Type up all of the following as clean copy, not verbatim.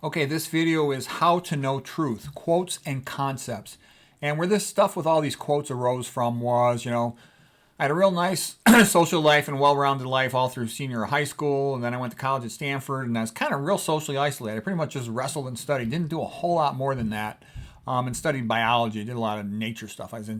Okay, this video is how to know truth, quotes and concepts. And where this stuff with all these quotes arose from was, I had a real nice social life and well-rounded life all through senior high school, and then I went to college at Stanford, and I was kind of real socially isolated. I pretty much just wrestled and studied, didn't do a whole lot more than that, and studied biology, did a lot of nature stuff. I was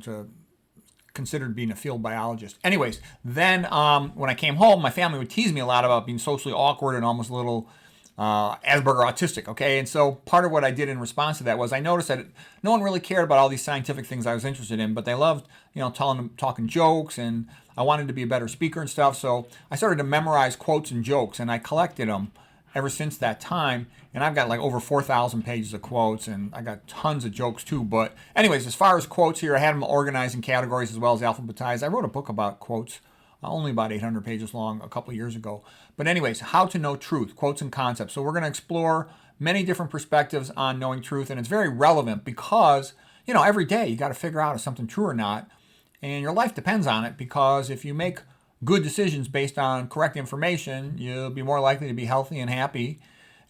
considered being a field biologist. Anyways, then when I came home, my family would tease me a lot about being socially awkward and almost a little Asperger autistic, okay? And so part of what I did in response to that was I noticed that no one really cared about all these scientific things I was interested in, but they loved, talking jokes, and I wanted to be a better speaker and stuff. So I started to memorize quotes and jokes, and I collected them ever since that time. And I've got like over 4,000 pages of quotes, and I got tons of jokes too. But anyways, as far as quotes here, I had them organized in categories as well as alphabetized. I wrote a book about quotes, only about 800 pages long, a couple of years ago. But anyways, how to know truth, quotes and concepts. So we're going to explore many different perspectives on knowing truth, and it's very relevant because, every day you got to figure out if something's true or not, and your life depends on it, because if you make good decisions based on correct information, you'll be more likely to be healthy and happy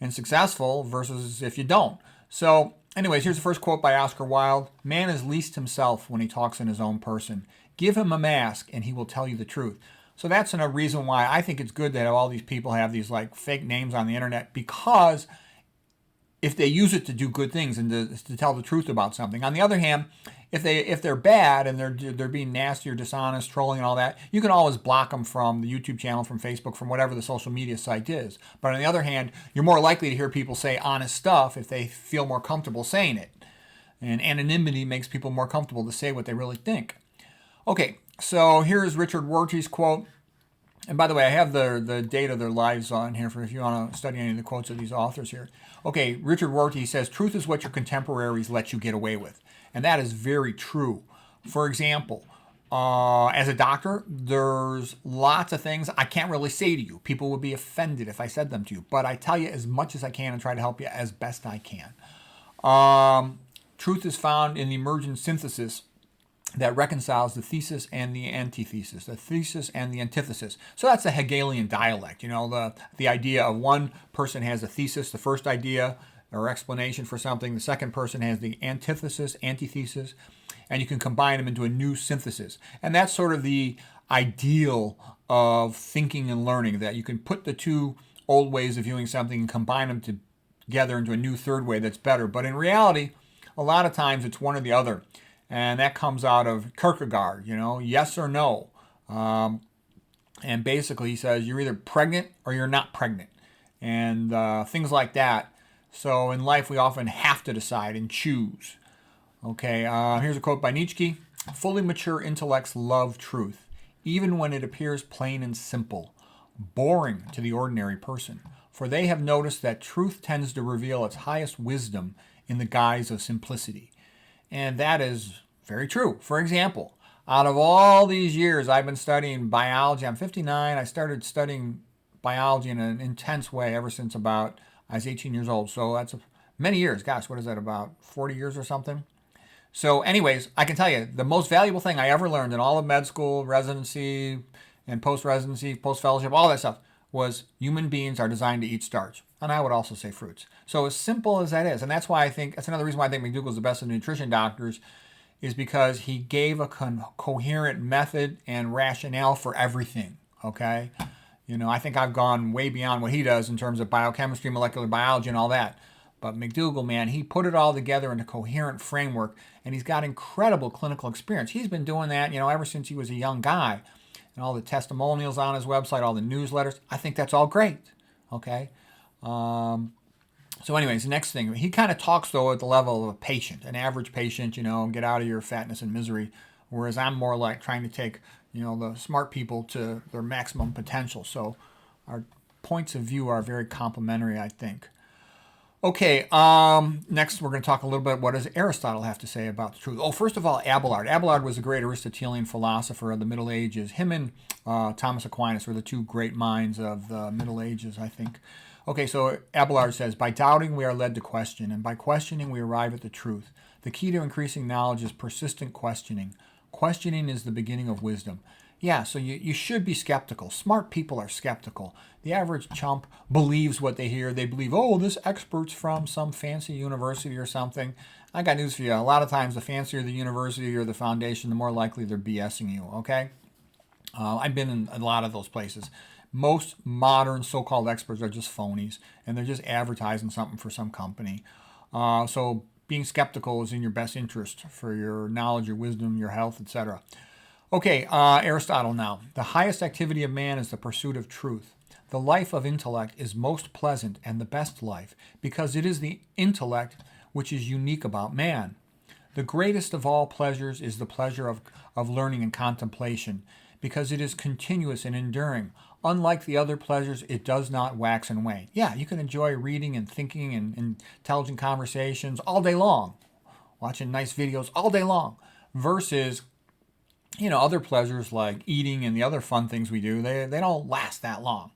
and successful versus if you don't. So anyways, here's the first quote by Oscar Wilde. Man is least himself when he talks in his own person. Give him a mask and he will tell you the truth. So that's a reason why I think it's good that all these people have these like fake names on the internet, because if they use it to do good things and to tell the truth about something. On the other hand, if they're bad and they're being nasty or dishonest, trolling and all that, you can always block them from the YouTube channel, from Facebook, from whatever the social media site is. But on the other hand, you're more likely to hear people say honest stuff if they feel more comfortable saying it. And anonymity makes people more comfortable to say what they really think. Okay, so here's Richard Rorty's quote. And by the way, I have the date of their lives on here for if you want to study any of the quotes of these authors here. Okay, Richard Rorty says, truth is what your contemporaries let you get away with. And that is very true. For example, as a doctor, there's lots of things I can't really say to you. People would be offended if I said them to you. But I tell you as much as I can and try to help you as best I can. Truth is found in the emergent synthesis that reconciles the thesis and the antithesis, the thesis and the antithesis. So that's the Hegelian dialect, the idea of one person has a thesis, the first idea or explanation for something, the second person has the antithesis, antithesis, and you can combine them into a new synthesis. And that's sort of the ideal of thinking and learning, that you can put the two old ways of viewing something and combine them together into a new third way that's better. But in reality, a lot of times it's one or the other. And that comes out of Kierkegaard, yes or no. And basically he says you're either pregnant or you're not pregnant. And things like that. So in life we often have to decide and choose. Okay, here's a quote by Nietzsche. Fully mature intellects love truth, even when it appears plain and simple, boring to the ordinary person. For they have noticed that truth tends to reveal its highest wisdom in the guise of simplicity. And that is very true. For example, out of all these years I've been studying biology, I'm 59. I started studying biology in an intense way ever since about I was 18 years old. So that's many years. Gosh, what is that, about 40 years or something? So anyways, I can tell you the most valuable thing I ever learned in all of med school, residency, and post-residency, post-fellowship, all that stuff, was human beings are designed to eat starch. And I would also say fruits. So as simple as that is, and that's why that's another reason why I think McDougall's the best of nutrition doctors, is because he gave a coherent method and rationale for everything, okay? I think I've gone way beyond what he does in terms of biochemistry, molecular biology, and all that. But McDougall, man, he put it all together in a coherent framework, and he's got incredible clinical experience. He's been doing that, ever since he was a young guy. And all the testimonials on his website, all the newsletters, I think that's all great, okay? So anyways, the next thing, he kind of talks, though, at the level of a patient, an average patient, get out of your fatness and misery, whereas I'm more like trying to take, the smart people to their maximum potential. So our points of view are very complementary, I think. Okay, next we're going to talk a little bit, what does Aristotle have to say about the truth? Oh, first of all, Abelard. Abelard was a great Aristotelian philosopher of the Middle Ages. Him and Thomas Aquinas were the two great minds of the Middle Ages, I think. Okay, so Abelard says, by doubting we are led to question, and by questioning we arrive at the truth. The key to increasing knowledge is persistent questioning. Questioning is the beginning of wisdom. Yeah, so you should be skeptical. Smart people are skeptical. The average chump believes what they hear. They believe, oh, this expert's from some fancy university or something. I got news for you. A lot of times, the fancier the university or the foundation, the more likely they're BSing you, okay? I've been in a lot of those places. Most modern so-called experts are just phonies, and they're just advertising something for some company. So being skeptical is in your best interest for your knowledge, your wisdom, your health, etc. Okay, Aristotle now. The highest activity of man is the pursuit of truth. The life of intellect is most pleasant and the best life, because it is the intellect which is unique about man. The greatest of all pleasures is the pleasure of learning and contemplation, because it is continuous and enduring. Unlike the other pleasures, it does not wax and wane. Yeah, you can enjoy reading and thinking and intelligent conversations all day long, watching nice videos all day long, versus other pleasures like eating and the other fun things we do, they don't last that long.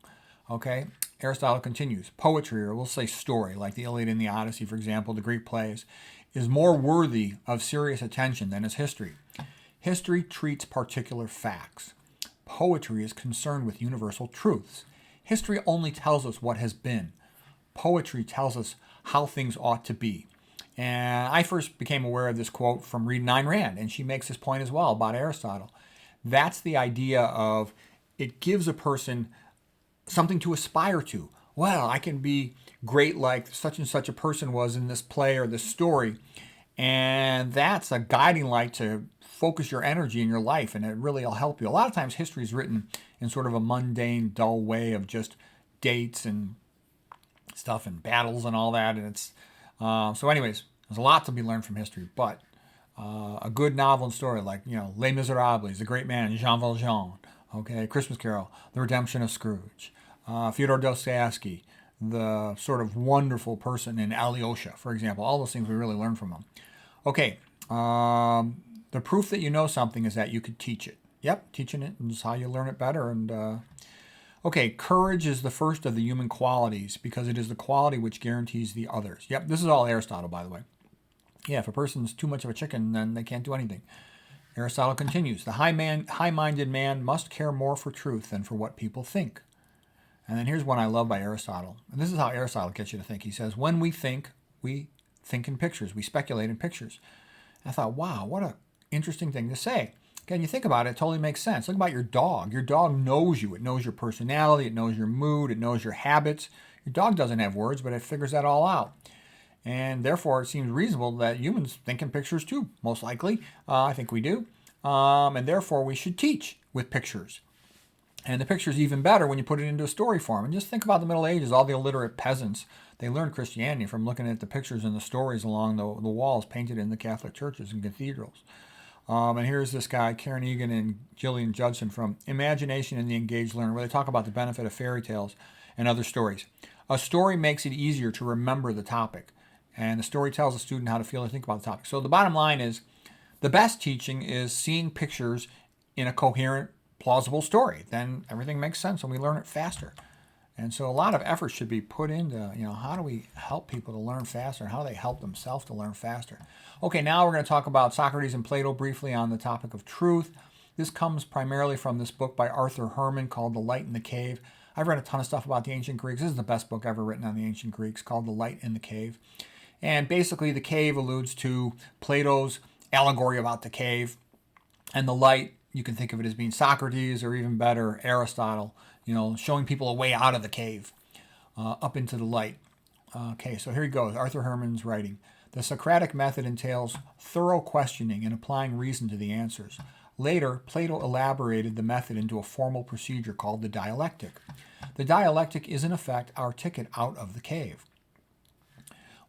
Okay? Aristotle continues. Poetry, or we'll say story, like the Iliad and the Odyssey, for example, the Greek plays, is more worthy of serious attention than is history. History treats particular facts. Poetry is concerned with universal truths. History only tells us what has been. Poetry tells us how things ought to be. And I first became aware of this quote from reading Ayn Rand, and she makes this point as well about Aristotle. That's the idea of it gives a person something to aspire to. Well, I can be great like such and such a person was in this play or this story. And that's a guiding light to focus your energy in your life, and it really will help you. A lot of times history is written in sort of a mundane, dull way of just dates and stuff and battles and all that. And it's so anyways, there's a lot to be learned from history, but a good novel and story like, Les Miserables, The Great Man, Jean Valjean, okay, Christmas Carol, The Redemption of Scrooge, Fyodor Dostoevsky, the sort of wonderful person in Alyosha, for example. All those things we really learn from them. Okay, the proof that you know something is that you could teach it. Yep, teaching it is how you learn it better. And okay, courage is the first of the human qualities because it is the quality which guarantees the others. Yep, this is all Aristotle, by the way. Yeah, if a person's too much of a chicken, then they can't do anything. Aristotle continues, the high-minded man must care more for truth than for what people think. And then here's one I love by Aristotle. And this is how Aristotle gets you to think. He says, when we think in pictures. We speculate in pictures. And I thought, wow, what a interesting thing to say. Again, you think about it, it totally makes sense. Look about your dog. Your dog knows you. It knows your personality. It knows your mood. It knows your habits. Your dog doesn't have words, but it figures that all out. And therefore, it seems reasonable that humans think in pictures too, most likely. I think we do. And therefore, we should teach with pictures. And the picture's even better when you put it into a story form. And just think about the Middle Ages, all the illiterate peasants. They learned Christianity from looking at the pictures and the stories along the walls painted in the Catholic churches and cathedrals. And here's this guy, Karen Egan and Gillian Judson from Imagination and the Engaged Learner, where they talk about the benefit of fairy tales and other stories. A story makes it easier to remember the topic. And the story tells a student how to feel or think about the topic. So the bottom line is, the best teaching is seeing pictures in a coherent, plausible story. Then everything makes sense and we learn it faster. And so a lot of effort should be put into, how do we help people to learn faster and how do they help themselves to learn faster? Okay, now we're going to talk about Socrates and Plato briefly on the topic of truth. This comes primarily from this book by Arthur Herman called The Light in the Cave. I've read a ton of stuff about the ancient Greeks. This is the best book ever written on the ancient Greeks called The Light in the Cave. And basically the cave alludes to Plato's allegory about the cave. And the light, you can think of it as being Socrates or even better, Aristotle, showing people a way out of the cave, up into the light. Okay, so here he goes. Arthur Herman's writing. The Socratic method entails thorough questioning and applying reason to the answers. Later, Plato elaborated the method into a formal procedure called the dialectic. The dialectic is in effect our ticket out of the cave.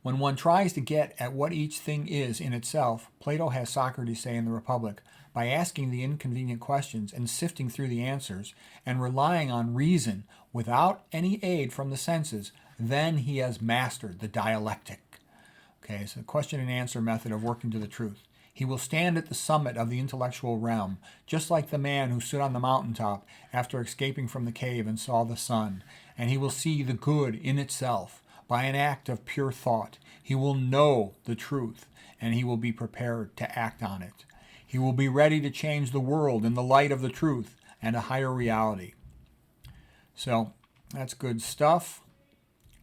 When one tries to get at what each thing is in itself, Plato has Socrates say in the Republic, by asking the inconvenient questions and sifting through the answers and relying on reason without any aid from the senses, then he has mastered the dialectic. Okay, so the question and answer method of working to the truth. He will stand at the summit of the intellectual realm, just like the man who stood on the mountaintop after escaping from the cave and saw the sun, and he will see the good in itself. By an act of pure thought, he will know the truth, and he will be prepared to act on it. He will be ready to change the world in the light of the truth, and a higher reality. So that's good stuff.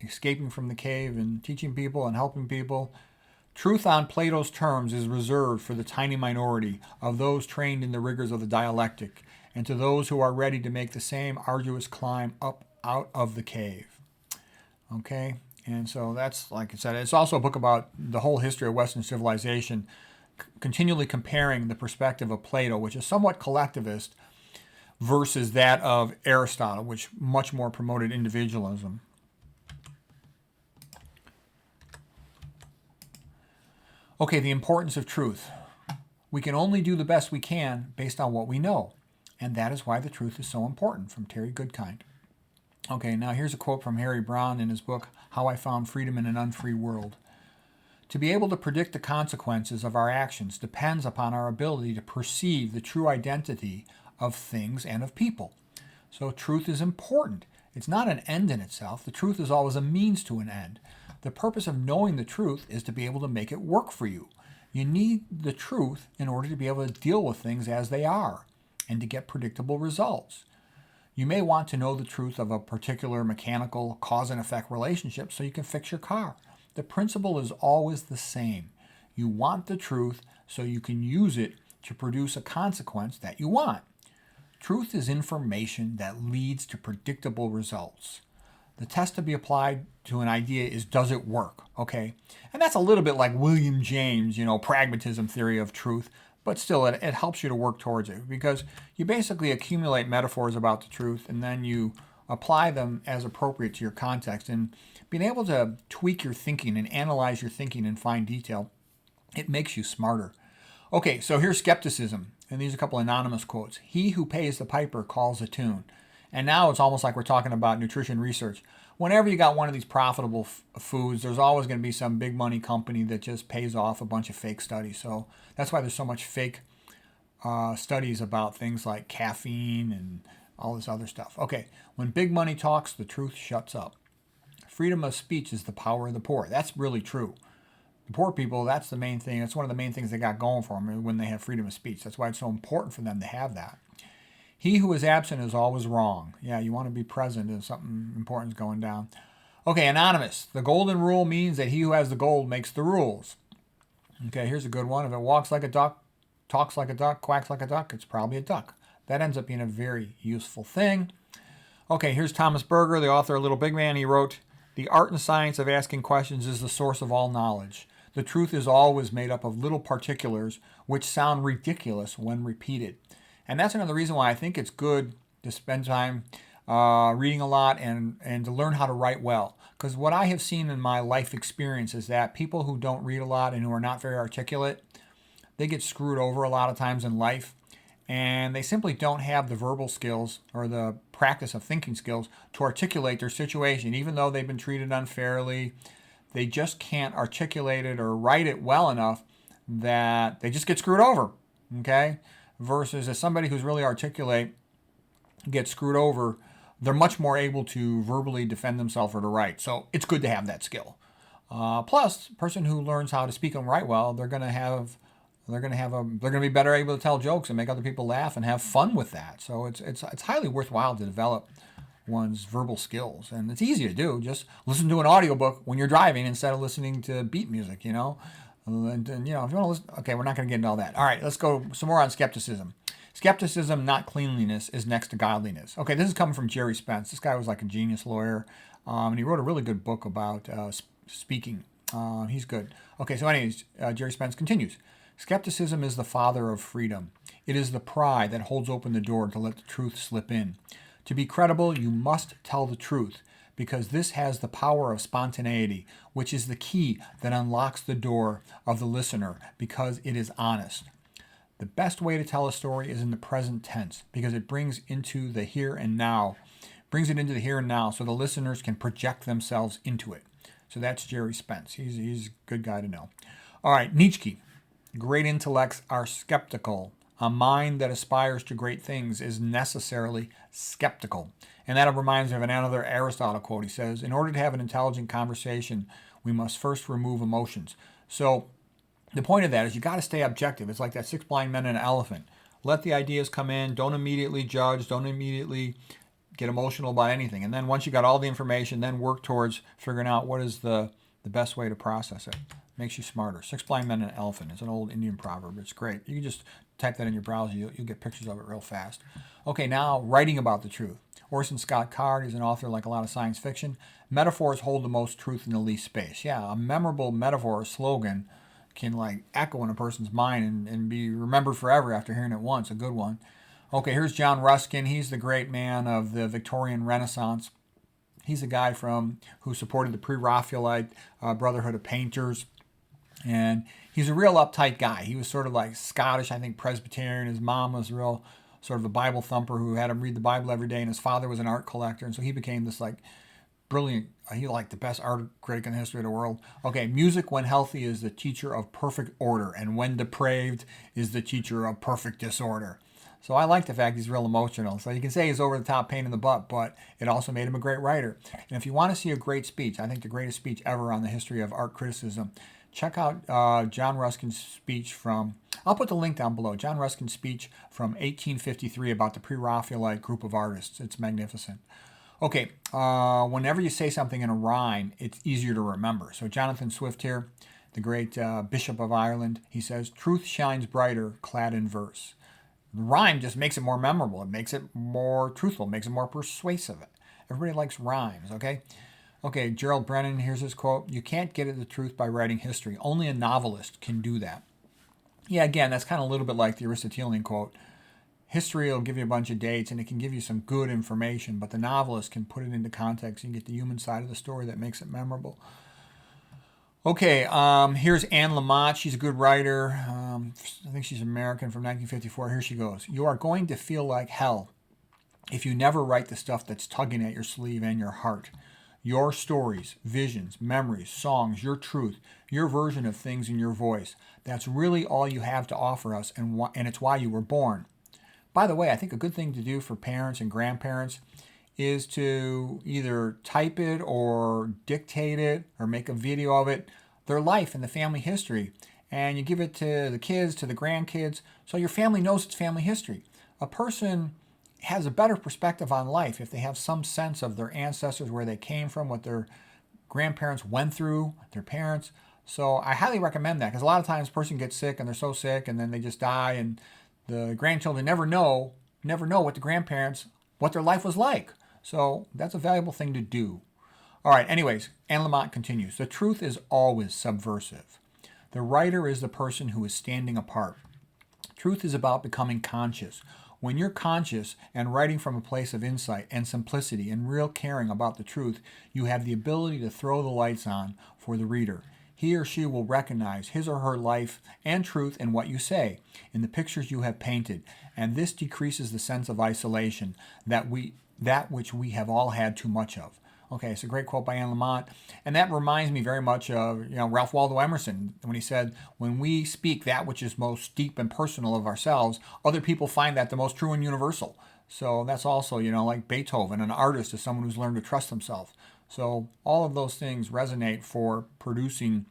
Escaping from the cave and teaching people and helping people. Truth on Plato's terms is reserved for the tiny minority of those trained in the rigors of the dialectic, and to those who are ready to make the same arduous climb up out of the cave. Okay, and so that's, like I said, it's also a book about the whole history of Western civilization, continually comparing the perspective of Plato, which is somewhat collectivist, versus that of Aristotle, which much more promoted individualism. Okay, the importance of truth. We can only do the best we can based on what we know, and that is why the truth is so important, from Terry Goodkind. Okay, now here's a quote from Harry Brown in his book, How I Found Freedom in an Unfree World. To be able to predict the consequences of our actions depends upon our ability to perceive the true identity of things and of people. So truth is important. It's not an end in itself. The truth is always a means to an end. The purpose of knowing the truth is to be able to make it work for you. You need the truth in order to be able to deal with things as they are and to get predictable results. You may want to know the truth of a particular mechanical cause and effect relationship so you can fix your car. The principle is always the same. You want the truth so you can use it to produce a consequence that you want. Truth is information that leads to predictable results. The test to be applied to an idea is, does it work? Okay? And that's a little bit like William James, pragmatism theory of truth, but still it helps you to work towards it, because you basically accumulate metaphors about the truth and then you apply them as appropriate to your context. And being able to tweak your thinking and analyze your thinking in fine detail, it makes you smarter. Okay, so here's skepticism. And these are a couple anonymous quotes. He who pays the piper calls the tune. And now it's almost like we're talking about nutrition research. Whenever you got one of these profitable foods, there's always going to be some big money company that just pays off a bunch of fake studies. So that's why there's so much fake studies about things like caffeine and all this other stuff. Okay, when big money talks, the truth shuts up. Freedom of speech is the power of the poor. That's really true. The poor people, that's the main thing. That's one of the main things they got going for them when they have freedom of speech. That's why it's so important for them to have that. He who is absent is always wrong. Yeah, you want to be present if something important is going down. Okay, anonymous. The golden rule means that he who has the gold makes the rules. Okay, here's a good one. If it walks like a duck, talks like a duck, quacks like a duck, it's probably a duck. That ends up being a very useful thing. Okay, here's Thomas Berger, the author of Little Big Man. He wrote, "The art and science of asking questions is the source of all knowledge. The truth is always made up of little particulars which sound ridiculous when repeated." And that's another reason why I think it's good to spend time reading a lot and to learn how to write well. Because what I have seen in my life experience is that people who don't read a lot and who are not very articulate, they get screwed over a lot of times in life. And they simply don't have the verbal skills or the practice of thinking skills to articulate their situation. Even though they've been treated unfairly, they just can't articulate it or write it well enough that they just get screwed over. Okay? Versus as somebody who's really articulate gets screwed over, they're much more able to verbally defend themselves or to write. So it's good to have that skill. Plus, a person who learns how to speak and write well, they're going to be better able to tell jokes and make other people laugh and have fun with that. So it's highly worthwhile to develop one's verbal skills, and it's easy to do. Just listen to an audiobook when you're driving instead of listening to beat music. And if you want to listen, okay, we're not going to get into all that. All right, let's go some more on skepticism. Skepticism, not cleanliness, is next to godliness. Okay, this is coming from Jerry Spence. This guy was like a genius lawyer, and he wrote a really good book about speaking. He's good. Okay, so anyways, Jerry Spence continues. Skepticism is the father of freedom. It is the pry that holds open the door to let the truth slip in. To be credible, you must tell the truth, because this has the power of spontaneity, which is the key that unlocks the door of the listener, because it is honest. The best way to tell a story is in the present tense, because it brings into the here and now, so the listeners can project themselves into it. So that's Jerry Spence. He's a good guy to know. All right, Nietzsche. Great intellects are skeptical. A mind that aspires to great things is necessarily skeptical. And that reminds me of another Aristotle quote. He says, in order to have an intelligent conversation, we must first remove emotions. So the point of that is you got to stay objective. It's like that 6 blind men and an elephant. Let the ideas come in. Don't immediately judge. Don't immediately get emotional about anything. And then once you got all the information, then work towards figuring out what is the best way to process it. Makes you smarter. 6 blind men and an elephant. It's an old Indian proverb. It's great. You can just type that in your browser. You'll get pictures of it real fast. Okay, now writing about the truth. Orson Scott Card is an author like a lot of science fiction. Metaphors hold the most truth in the least space. Yeah, a memorable metaphor or slogan can like echo in a person's mind and be remembered forever after hearing it once. A good one. Okay, here's John Ruskin. He's the great man of the Victorian Renaissance. He's a guy who supported the Pre-Raphaelite Brotherhood of Painters. And he's a real uptight guy. He was sort of like Scottish, I think, Presbyterian. His mom was real sort of a Bible thumper who had him read the Bible every day. And his father was an art collector. And so he became this like brilliant, he like the best art critic in the history of the world. Okay, music when healthy is the teacher of perfect order. And when depraved is the teacher of perfect disorder. So I like the fact he's real emotional. So you can say he's over the top pain in the butt, but it also made him a great writer. And if you want to see a great speech, I think the greatest speech ever on the history of art criticism, check out John Ruskin's speech from, I'll put the link down below, John Ruskin's speech from 1853 about the Pre-Raphaelite group of artists. It's magnificent. Okay, whenever you say something in a rhyme, it's easier to remember. So Jonathan Swift here, the great Bishop of Ireland, he says, truth shines brighter clad in verse. The rhyme just makes it more memorable. It makes it more truthful, makes it more persuasive. Everybody likes rhymes, okay? Okay, Gerald Brennan, here's his quote. You can't get at the truth by writing history. Only a novelist can do that. Yeah, again, that's kind of a little bit like the Aristotelian quote. History will give you a bunch of dates and it can give you some good information, but the novelist can put it into context and get the human side of the story that makes it memorable. Okay, here's Anne Lamott. She's a good writer. I think she's American from 1954. Here she goes. You are going to feel like hell if you never write the stuff that's tugging at your sleeve and your heart. Your stories, visions, memories, songs, your truth, your version of things in your voice. That's really all you have to offer us, and it's why you were born. By the way, I think a good thing to do for parents and grandparents is to either type it or dictate it or make a video of it, their life and the family history. And you give it to the kids, to the grandkids, so your family knows it's family history. A person has a better perspective on life if they have some sense of their ancestors, where they came from, what their grandparents went through, their parents. So I highly recommend that, because a lot of times a person gets sick and they're so sick and then they just die, and the grandchildren never know what the grandparents, what their life was like. So that's a valuable thing to do. All right, anyways, Anne Lamott continues. The truth is always subversive. The writer is the person who is standing apart. Truth is about becoming conscious. When you're conscious and writing from a place of insight and simplicity and real caring about the truth, you have the ability to throw the lights on for the reader. He or she will recognize his or her life and truth in what you say, in the pictures you have painted, and this decreases the sense of isolation that which we have all had too much of. Okay, it's a great quote by Anne Lamott, and that reminds me very much of Ralph Waldo Emerson when he said, "When we speak that which is most deep and personal of ourselves, other people find that the most true and universal." So that's also like Beethoven, an artist is someone who's learned to trust himself. So all of those things resonate for producing,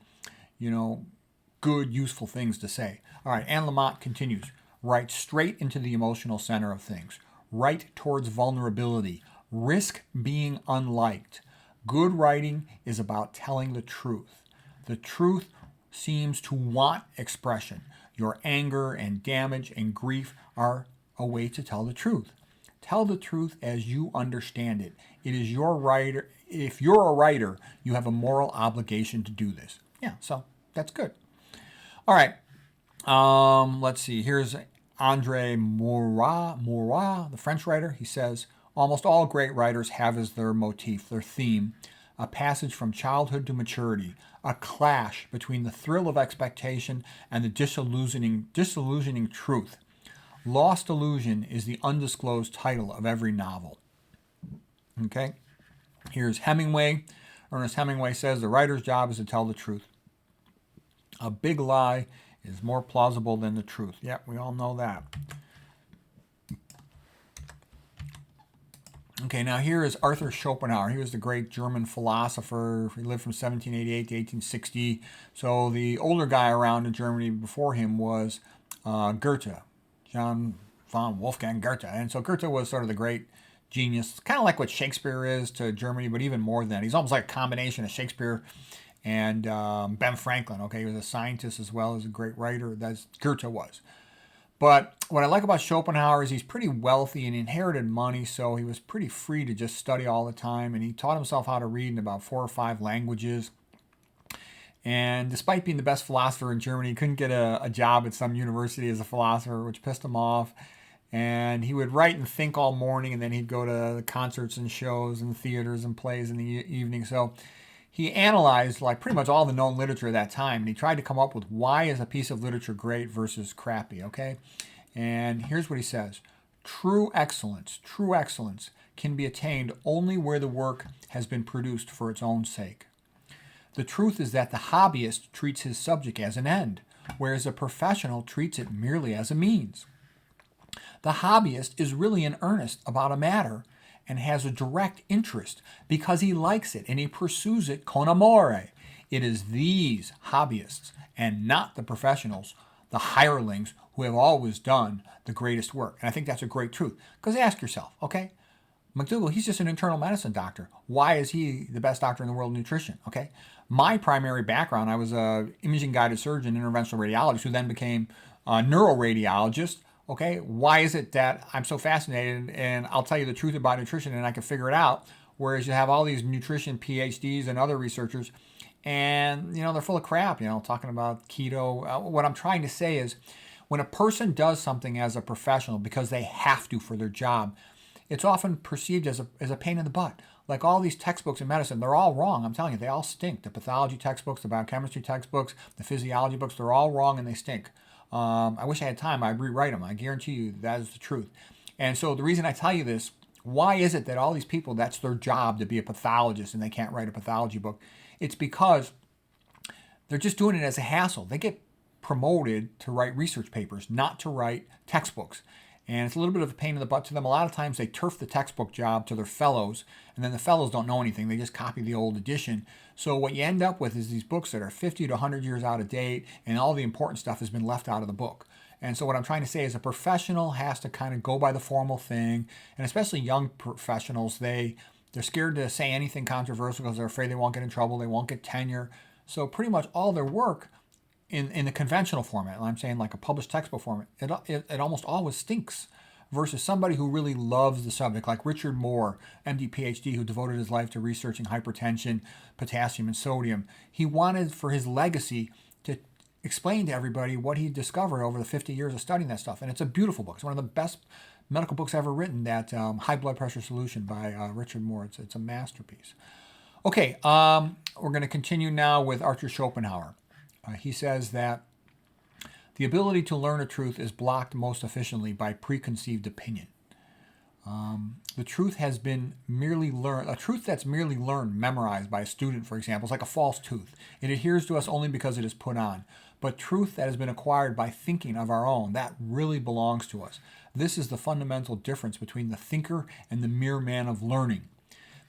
good, useful things to say. All right, Anne Lamott continues. Write straight into the emotional center of things. Write towards vulnerability. Risk being unliked. Good writing is about telling the truth. The truth seems to want expression. Your anger and damage and grief are a way to tell the truth. Tell the truth as you understand it. It is your writer. If you're a writer, you have a moral obligation to do this. Yeah, so that's good. All right. Let's see. Here's Andre Maurois, the French writer. He says, almost all great writers have as their motif, their theme, a passage from childhood to maturity, a clash between the thrill of expectation and the disillusioning truth. Lost Illusion is the undisclosed title of every novel. Okay? Here's Hemingway. Ernest Hemingway says, the writer's job is to tell the truth. A big lie is more plausible than the truth. Yeah, we all know that. Okay, now here is Arthur Schopenhauer. He was the great German philosopher. He lived from 1788 to 1860. So the older guy around in Germany before him was Goethe, John von Wolfgang Goethe. And so Goethe was sort of the great genius, kind of like what Shakespeare is to Germany, but even more than that. He's almost like a combination of Shakespeare and Ben Franklin. Okay, he was a scientist as well as a great writer. That's Goethe was. But what I like about Schopenhauer is he's pretty wealthy and inherited money, so he was pretty free to just study all the time. And he taught himself how to read in about 4 or 5 languages. And despite being the best philosopher in Germany, he couldn't get a job at some university as a philosopher, which pissed him off. And he would write and think all morning, and then he'd go to the concerts and shows and theaters and plays in the evening. So he analyzed like pretty much all the known literature at that time, and he tried to come up with why is a piece of literature great versus crappy, okay? And here's what he says. True excellence can be attained only where the work has been produced for its own sake. The truth is that the hobbyist treats his subject as an end, whereas a professional treats it merely as a means. The hobbyist is really in earnest about a matter and has a direct interest because he likes it and he pursues it con amore. It is these hobbyists and not the professionals, the hirelings, who have always done the greatest work. And I think that's a great truth. Because ask yourself, okay, McDougall, he's just an internal medicine doctor. Why is he the best doctor in the world of nutrition? Okay, my primary background, I was a imaging guided surgeon, interventional radiologist, who then became a neuroradiologist. Okay, why is it that I'm so fascinated and I'll tell you the truth about nutrition and I can figure it out, whereas you have all these nutrition PhDs and other researchers and, they're full of crap, talking about keto. What I'm trying to say is when a person does something as a professional because they have to for their job, it's often perceived as a pain in the butt. Like all these textbooks in medicine, they're all wrong. I'm telling you, they all stink. The pathology textbooks, the biochemistry textbooks, the physiology books, they're all wrong and they stink. I wish I had time. I'd rewrite them. I guarantee you that is the truth. And so the reason I tell you this, why is it that all these people, that's their job to be a pathologist and they can't write a pathology book? It's because they're just doing it as a hassle. They get promoted to write research papers, not to write textbooks. And it's a little bit of a pain in the butt to them. A lot of times they turf the textbook job to their fellows, and then the fellows don't know anything. They just copy the old edition. So what you end up with is these books that are 50 to 100 years out of date, and all the important stuff has been left out of the book. And so what I'm trying to say is a professional has to kind of go by the formal thing, and especially young professionals, they're scared to say anything controversial because they're afraid they won't get in trouble, they won't get tenure. So pretty much all their work in the conventional format, and I'm saying like a published textbook format, it almost always stinks versus somebody who really loves the subject, like Richard Moore, MD, PhD, who devoted his life to researching hypertension, potassium, and sodium. He wanted for his legacy to explain to everybody what he discovered over the 50 years of studying that stuff. And it's a beautiful book. It's one of the best medical books ever written, that High Blood Pressure Solution by Richard Moore. It's a masterpiece. Okay, we're going to continue now with Arthur Schopenhauer. He says that the ability to learn a truth is blocked most efficiently by preconceived opinion. The truth has been merely learned. A truth that's merely learned, memorized by a student, for example, is like a false tooth. It adheres to us only because it is put on. But truth that has been acquired by thinking of our own, that really belongs to us. This is the fundamental difference between the thinker and the mere man of learning.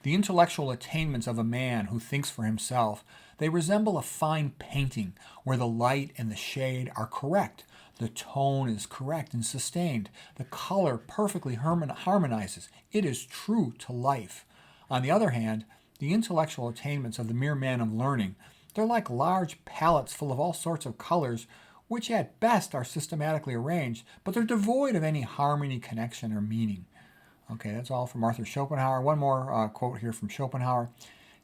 The intellectual attainments of a man who thinks for himself, they resemble a fine painting where the light and the shade are correct. The tone is correct and sustained. The color perfectly harmonizes. It is true to life. On the other hand, the intellectual attainments of the mere man of learning, they're like large palettes full of all sorts of colors, which at best are systematically arranged, but they're devoid of any harmony, connection, or meaning. Okay, that's all from Arthur Schopenhauer. One more quote here from Schopenhauer.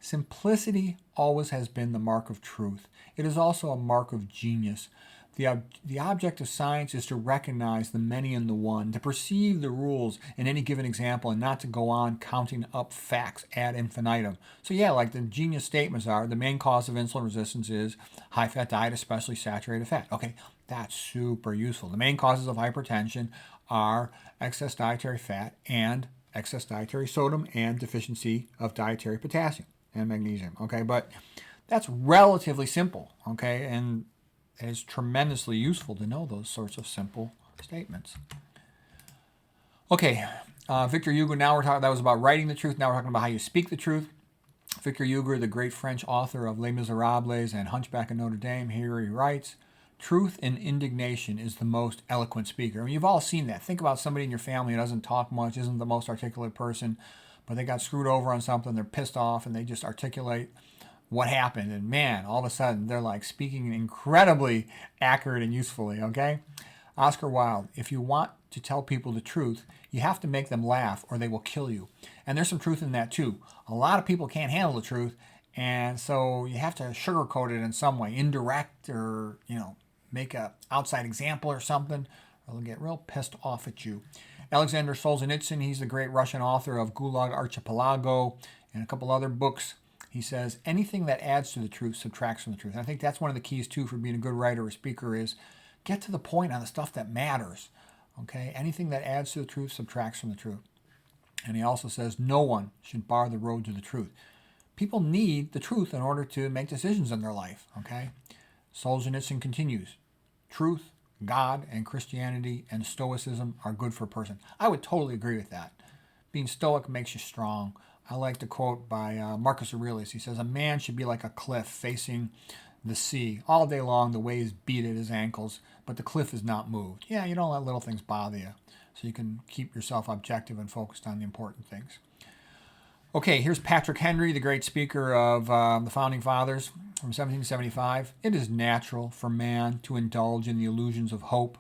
Simplicity always has been the mark of truth. It is also a mark of genius. The object of science is to recognize the many in the one, to perceive the rules in any given example, and not to go on counting up facts ad infinitum. So yeah, like the genius statements are, the main cause of insulin resistance is high-fat diet, especially saturated fat. Okay, that's super useful. The main causes of hypertension are excess dietary fat and excess dietary sodium and deficiency of dietary potassium and magnesium. Okay, but that's relatively simple. Okay, and it is tremendously useful to know those sorts of simple statements. Okay, Victor Hugo, now we're talking, that was about writing the truth. Now we're talking about how you speak the truth. Victor Hugo, the great French author of Les Miserables and Hunchback of Notre Dame, here he writes, Truth and indignation is the most eloquent speaker. I mean, you've all seen that. Think about somebody in your family who doesn't talk much, isn't the most articulate person, but they got screwed over on something, they're pissed off, and they just articulate what happened. And man, all of a sudden, they're like speaking incredibly accurate and usefully, okay? Oscar Wilde, if you want to tell people the truth, you have to make them laugh or they will kill you. And there's some truth in that too. A lot of people can't handle the truth, and so you have to sugarcoat it in some way, indirect, or, make a outside example or something, or they'll get real pissed off at you. Alexander Solzhenitsyn, he's the great Russian author of Gulag Archipelago and a couple other books. He says, anything that adds to the truth subtracts from the truth. And I think that's one of the keys, too, for being a good writer or speaker is get to the point on the stuff that matters. Okay? Anything that adds to the truth subtracts from the truth. And he also says, no one should bar the road to the truth. People need the truth in order to make decisions in their life. Okay? Solzhenitsyn continues, truth, God, and Christianity and Stoicism are good for a person. I would totally agree with that. Being stoic makes you strong. I like the quote by Marcus Aurelius. He says, a man should be like a cliff facing the sea. All day long the waves beat at his ankles, but the cliff is not moved. Yeah, you don't let little things bother you, so you can keep yourself objective and focused on the important things. Okay, here's Patrick Henry, the great speaker of the Founding Fathers from 1775. It is natural for man to indulge in the illusions of hope.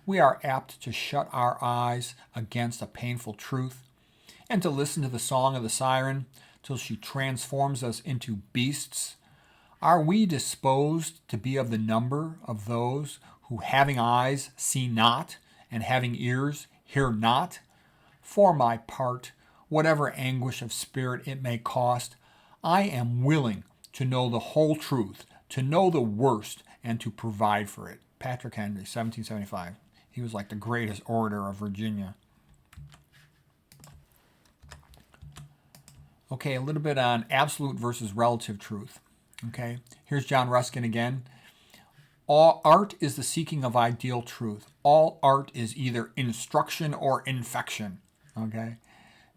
We are apt to shut our eyes against a painful truth and to listen to the song of the siren till she transforms us into beasts. Are we disposed to be of the number of those who, having eyes, see not, and having ears, hear not? For my part, whatever anguish of spirit it may cost, I am willing to know the whole truth, to know the worst, and to provide for it. Patrick Henry, 1775. He was like the greatest orator of Virginia. Okay, a little bit on absolute versus relative truth. Okay, here's John Ruskin again. All art is the seeking of ideal truth. All art is either instruction or infection. Okay.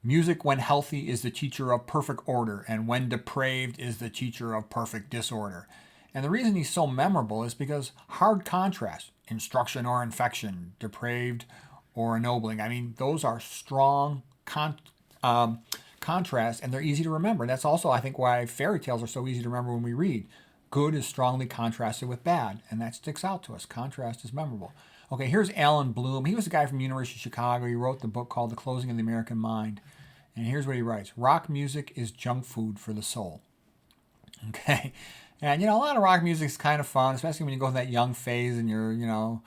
Music, when healthy, is the teacher of perfect order, and when depraved is the teacher of perfect disorder. And the reason he's so memorable is because hard contrast, instruction or infection, depraved or ennobling. I mean, those are strong contrasts, and they're easy to remember. That's also, I think, why fairy tales are so easy to remember when we read. Good is strongly contrasted with bad, and that sticks out to us. Contrast is memorable. Okay, here's Alan Bloom. He was a guy from the University of Chicago. He wrote the book called The Closing of the American Mind. And here's what he writes. Rock music is junk food for the soul. Okay. And, a lot of rock music is kind of fun, especially when you go in that young phase and you're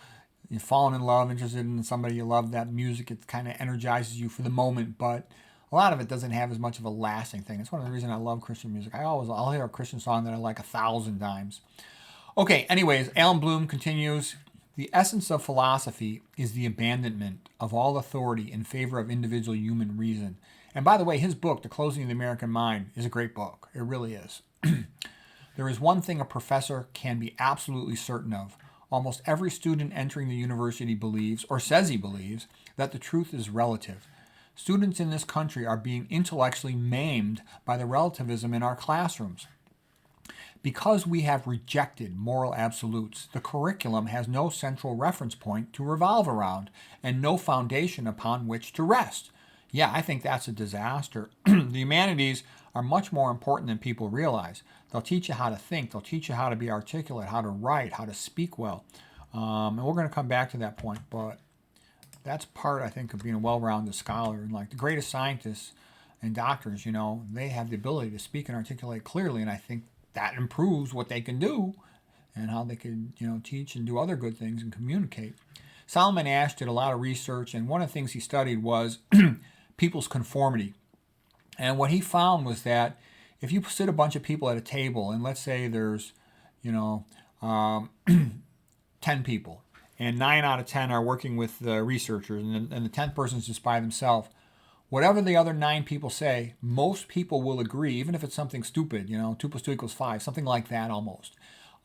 falling in love, interested in somebody you love, that music. It kind of energizes you for the moment, but a lot of it doesn't have as much of a lasting thing. It's one of the reasons I love Christian music. I'll hear a Christian song that I like 1,000 times. Okay, anyways, Alan Bloom continues. The essence of philosophy is the abandonment of all authority in favor of individual human reason. And by the way, his book, The Closing of the American Mind, is a great book. It really is. There is one thing a professor can be absolutely certain of. Almost every student entering the university believes, or says he believes, that the truth is relative. Students in this country are being intellectually maimed by the relativism in our classrooms. Because we have rejected moral absolutes, the curriculum has no central reference point to revolve around and no foundation upon which to rest. Yeah, I think that's a disaster. The humanities are much more important than people realize. They'll teach you how to think. They'll teach you how to be articulate, how to write, how to speak well. And we're going to come back to that point, but that's part, I think, of being a well-rounded scholar. And like the greatest scientists and doctors, they have the ability to speak and articulate clearly, and I think that improves what they can do and how they can, teach and do other good things and communicate. Solomon Asch did a lot of research, and one of the things he studied was people's conformity. And what he found was that if you sit a bunch of people at a table, and let's say there's, 10 people, and 9 out of 10 are working with the researchers, and the 10th person's just by themselves, whatever the other 9 people say, most people will agree, even if it's something stupid, 2 plus 2 equals 5, something like that almost.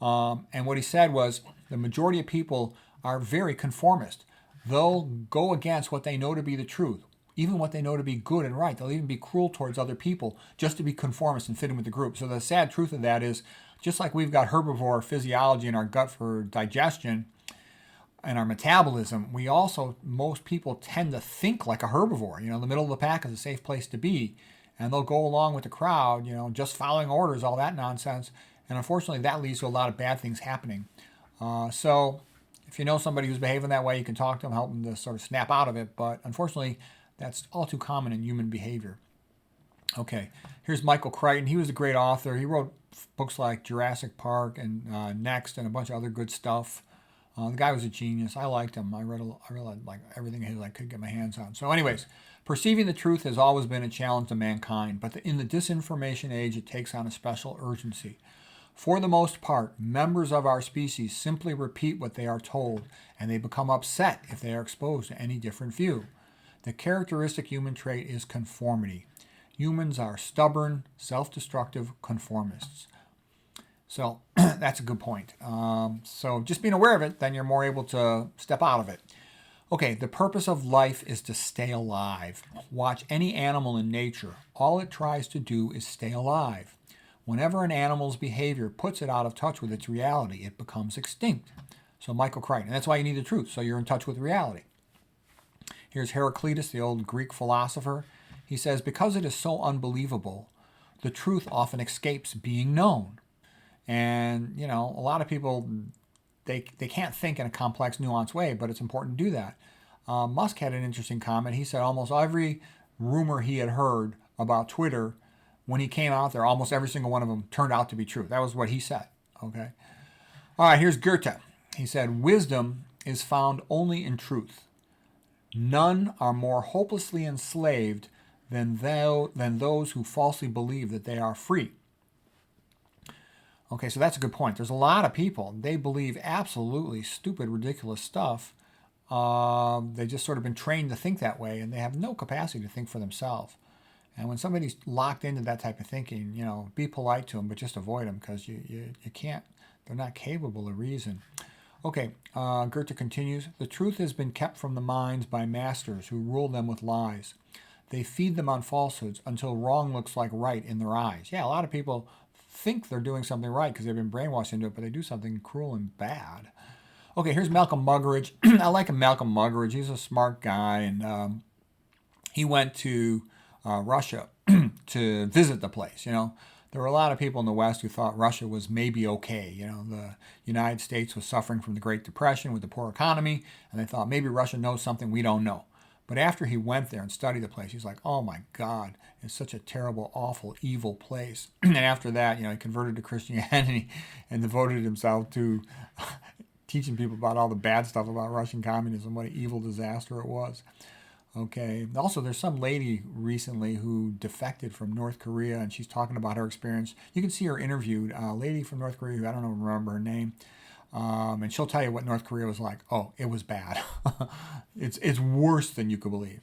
And what he said was the majority of people are very conformist. They'll go against what they know to be the truth, even what they know to be good and right. They'll even be cruel towards other people just to be conformist and fit in with the group. So the sad truth of that is Just like we've got herbivore physiology in our gut for digestion and our metabolism, most people tend to think like a herbivore. The middle of the pack is a safe place to be. And they'll go along with the crowd, just following orders, all that nonsense. And unfortunately, that leads to a lot of bad things happening. So if you know somebody who's behaving that way, you can talk to them, help them to sort of snap out of it. But unfortunately, that's all too common in human behavior. Okay, here's Michael Crichton. He was a great author. He wrote books like Jurassic Park and Next and a bunch of other good stuff. The guy was a genius. I liked him. I really like everything his I could get my hands on. So anyways, perceiving the truth has always been a challenge to mankind, but in the disinformation age, it takes on a special urgency. For the most part, members of our species simply repeat what they are told, and they become upset if they are exposed to any different view. The characteristic human trait is conformity. Humans are stubborn, self-destructive conformists. So that's a good point. So just being aware of it, then you're more able to step out of it. Okay, the purpose of life is to stay alive. Watch any animal in nature. All it tries to do is stay alive. Whenever an animal's behavior puts it out of touch with its reality, it becomes extinct. So Michael Crichton. And that's why you need the truth, so you're in touch with reality. Here's Heraclitus, the old Greek philosopher. He says, because it is so unbelievable, the truth often escapes being known. And, a lot of people, they can't think in a complex, nuanced way, but it's important to do that. Musk had an interesting comment. He said almost every rumor he had heard about Twitter, when he came out there, almost every single one of them turned out to be true. That was what he said. Okay. All right, here's Goethe. He said, wisdom is found only in truth. None are more hopelessly enslaved than those who falsely believe that they are free. Okay, so that's a good point. There's a lot of people, they believe absolutely stupid, ridiculous stuff. They've just sort of been trained to think that way, and they have no capacity to think for themselves. And when somebody's locked into that type of thinking, be polite to them, but just avoid them because you can't, they're not capable of reason. Okay, Goethe continues, the truth has been kept from the minds by masters who rule them with lies. They feed them on falsehoods until wrong looks like right in their eyes. Yeah, a lot of people think they're doing something right because they've been brainwashed into it, but they do something cruel and bad. Okay, here's Malcolm Muggeridge. I like him, Malcolm Muggeridge. He's a smart guy, and he went to Russia to visit the place. There were a lot of people in the West who thought Russia was maybe okay. The United States was suffering from the Great Depression with the poor economy, and they thought maybe Russia knows something we don't know. But after he went there and studied the place, he's like, oh my God, it's such a terrible, awful, evil place. And after that, he converted to Christianity and devoted himself to teaching people about all the bad stuff about Russian communism, what an evil disaster it was. Okay. Also, there's some lady recently who defected from North Korea, and she's talking about her experience. You can see her interviewed, a lady from North Korea who I don't remember her name. And she'll tell you what North Korea was like. Oh, it was bad. It's worse than you could believe.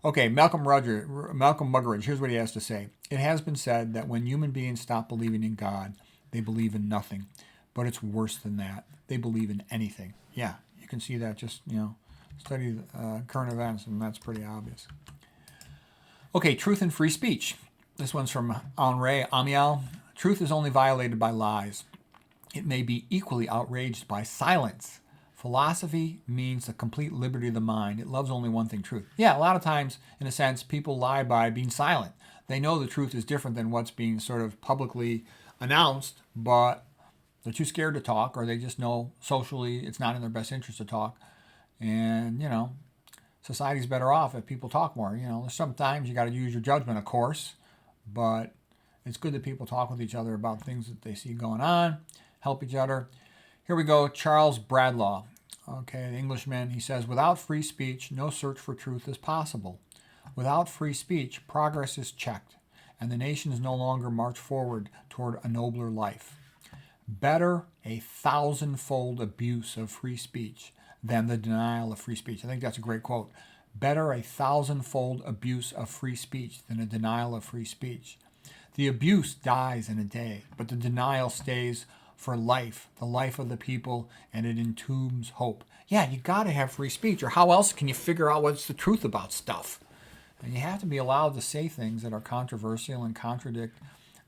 Okay, Malcolm Muggeridge, here's what he has to say. It has been said that when human beings stop believing in God, they believe in nothing. But it's worse than that. They believe in anything. Yeah, you can see that just, study current events, and that's pretty obvious. Okay, truth and free speech. This one's from Henri Amiel. Truth is only violated by lies. It may be equally outraged by silence. Philosophy means the complete liberty of the mind. It loves only one thing, truth. Yeah, a lot of times, in a sense, people lie by being silent. They know the truth is different than what's being sort of publicly announced, but they're too scared to talk, or they just know socially it's not in their best interest to talk. And, society's better off if people talk more. Sometimes you got to use your judgment, of course, but it's good that people talk with each other about things that they see going on, help each other. Here we go, Charles Bradlaugh, okay, the Englishman. He says, without free speech, no search for truth is possible. Without free speech, progress is checked, and the nations no longer march forward toward a nobler life. Better a 1,000-fold abuse of free speech than the denial of free speech. I think that's a great quote. Better a 1,000-fold abuse of free speech than a denial of free speech. The abuse dies in a day, but the denial stays for life, the life of the people, and it entombs hope. Yeah, you got to have free speech, or how else can you figure out what's the truth about stuff? And you have to be allowed to say things that are controversial and contradict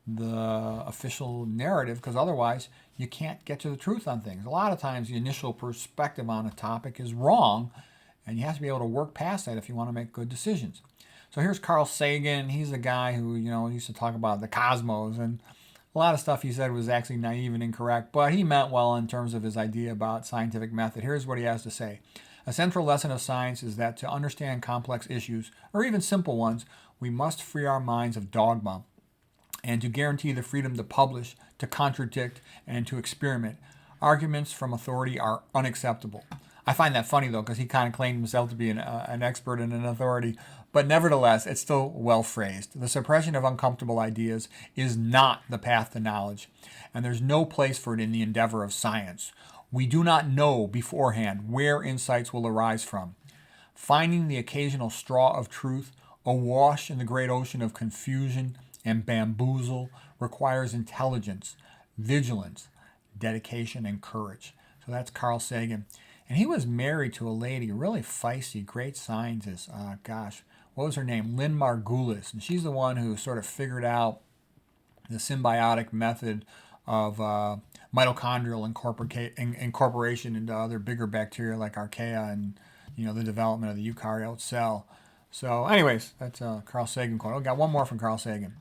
the official narrative, because otherwise you can't get to the truth on things. A lot of times the initial perspective on a topic is wrong, and you have to be able to work past that if you want to make good decisions. So here's Carl Sagan. He's a guy who, used to talk about the cosmos, and a lot of stuff he said was actually naive and incorrect, but he meant well in terms of his idea about scientific method. Here's what he has to say. A central lesson of science is that to understand complex issues, or even simple ones, we must free our minds of dogma and to guarantee the freedom to publish, to contradict, and to experiment. Arguments from authority are unacceptable. I find that funny, though, because he kind of claimed himself to be an expert and an authority, but nevertheless, it's still well phrased. The suppression of uncomfortable ideas is not the path to knowledge, and there's no place for it in the endeavor of science. We do not know beforehand where insights will arise from. Finding the occasional straw of truth awash in the great ocean of confusion and bamboozle requires intelligence, vigilance, dedication, and courage. So that's Carl Sagan. And he was married to a lady, really feisty, great scientist. What was her name? Lynn Margulis. And she's the one who sort of figured out the symbiotic method of mitochondrial incorporation into other bigger bacteria like archaea and, the development of the eukaryote cell. So anyways, that's a Carl Sagan quote. I got one more from Carl Sagan.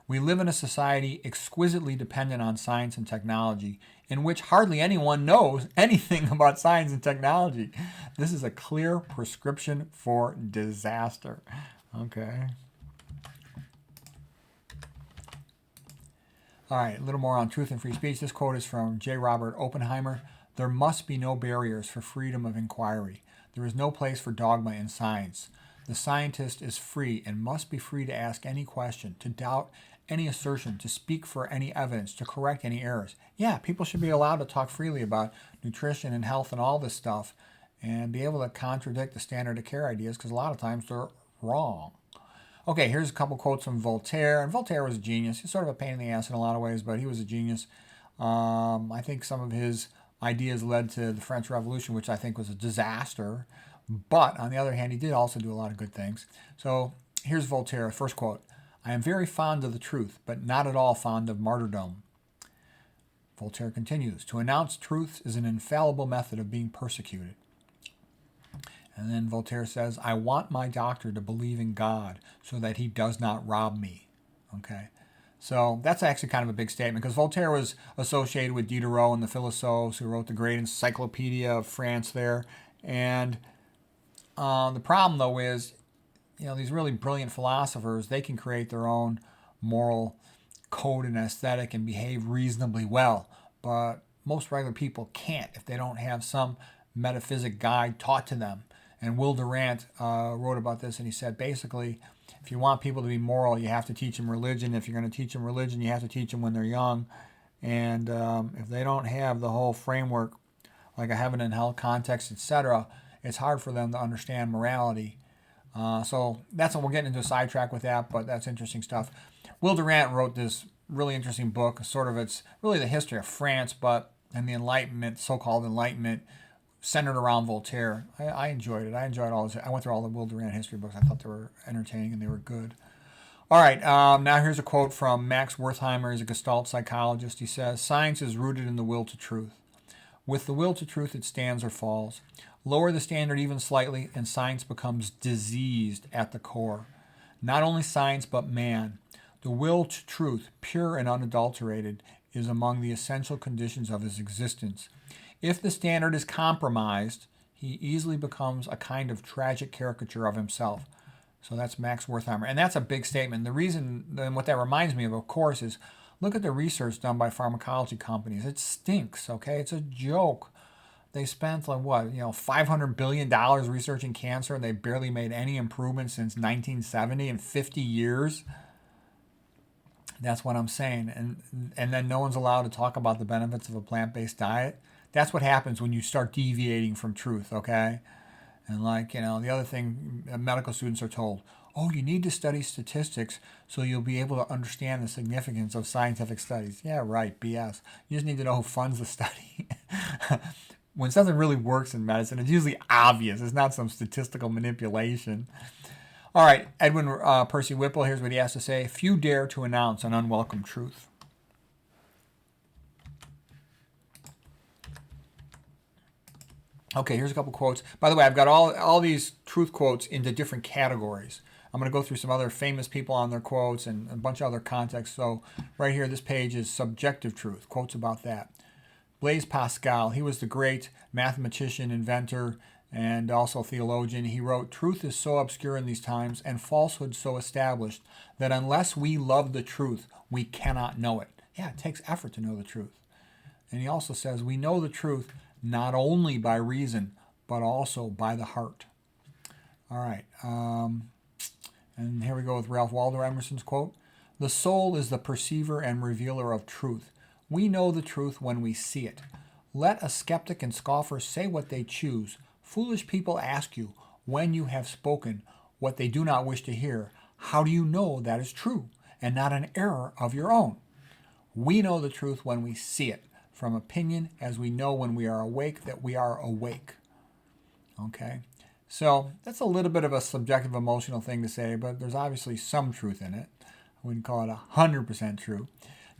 We live in a society exquisitely dependent on science and technology, in which hardly anyone knows anything about science and technology. This is a clear prescription for disaster. Okay. All right, a little more on truth and free speech. This quote is from J. Robert Oppenheimer. There must be no barriers for freedom of inquiry. There is no place for dogma in science. The scientist is free and must be free to ask any question, to doubt any assertion, to speak for any evidence, to correct any errors. Yeah, people should be allowed to talk freely about nutrition and health and all this stuff and be able to contradict the standard of care ideas because a lot of times they're wrong. Okay, here's a couple quotes from Voltaire. And Voltaire was a genius. He's sort of a pain in the ass in a lot of ways, but he was a genius. I think some of his ideas led to the French Revolution, which I think was a disaster. But on the other hand, he did also do a lot of good things. So here's Voltaire, first quote. I am very fond of the truth, but not at all fond of martyrdom. Voltaire continues, to announce truth is an infallible method of being persecuted. And then Voltaire says, I want my doctor to believe in God so that he does not rob me. Okay. So that's actually kind of a big statement because Voltaire was associated with Diderot and the Philosophes who wrote the great Encyclopedia of France there. And the problem, though, is, these really brilliant philosophers, they can create their own moral code and aesthetic and behave reasonably well. But most regular people can't if they don't have some metaphysic guide taught to them. And Will Durant wrote about this, and he said, basically, if you want people to be moral, you have to teach them religion. If you're going to teach them religion, you have to teach them when they're young. And if they don't have the whole framework, like a heaven and hell context, etc., it's hard for them to understand morality. So that's what we're getting into a sidetrack with that, but that's interesting stuff. Will Durant wrote this really interesting book. It's really the history of France, and the Enlightenment, so-called Enlightenment, centered around Voltaire. I enjoyed it. I went through all the Will Durant history books. I thought they were entertaining and they were good. All right, now here's a quote from Max Wertheimer. He's a Gestalt psychologist. He says, science is rooted in the will to truth. With the will to truth, it stands or falls. Lower the standard even slightly, and science becomes diseased at the core. Not only science, but man. The will to truth, pure and unadulterated, is among the essential conditions of his existence. If the standard is compromised, he easily becomes a kind of tragic caricature of himself. So that's Max Wertheimer. And that's a big statement. The reason, and what that reminds me of course, is look at the research done by pharmacology companies. It stinks, okay? It's a joke. They spent $500 billion researching cancer, and they barely made any improvement since 1970 in 50 years. That's what I'm saying. And then no one's allowed to talk about the benefits of a plant-based diet. That's what happens when you start deviating from truth, okay? And the other thing, medical students are told, oh, you need to study statistics so you'll be able to understand the significance of scientific studies. Yeah, right, BS. You just need to know who funds the study. When something really works in medicine, it's usually obvious. It's not some statistical manipulation. All right, Edwin Percy Whipple, here's what he has to say. Few dare to announce an unwelcome truth. Okay, here's a couple quotes. By the way, I've got all these truth quotes into different categories. I'm going to go through some other famous people on their quotes and a bunch of other contexts. So right here, this page is subjective truth, quotes about that. Blaise Pascal, he was the great mathematician, inventor, and also theologian. He wrote, "Truth is so obscure in these times and falsehood so established that unless we love the truth, we cannot know it." Yeah, it takes effort to know the truth. And he also says, "We know the truth not only by reason, but also by the heart." All right. And here we go with Ralph Waldo Emerson's quote. "The soul is the perceiver and revealer of truth. We know the truth when we see it. Let a skeptic and scoffer say what they choose. Foolish people ask you, when you have spoken what they do not wish to hear, how do you know that is true, and not an error of your own? We know the truth when we see it, from opinion as we know when we are awake that we are awake." Okay, so that's a little bit of a subjective emotional thing to say, but there's obviously some truth in it. I wouldn't call it 100% true.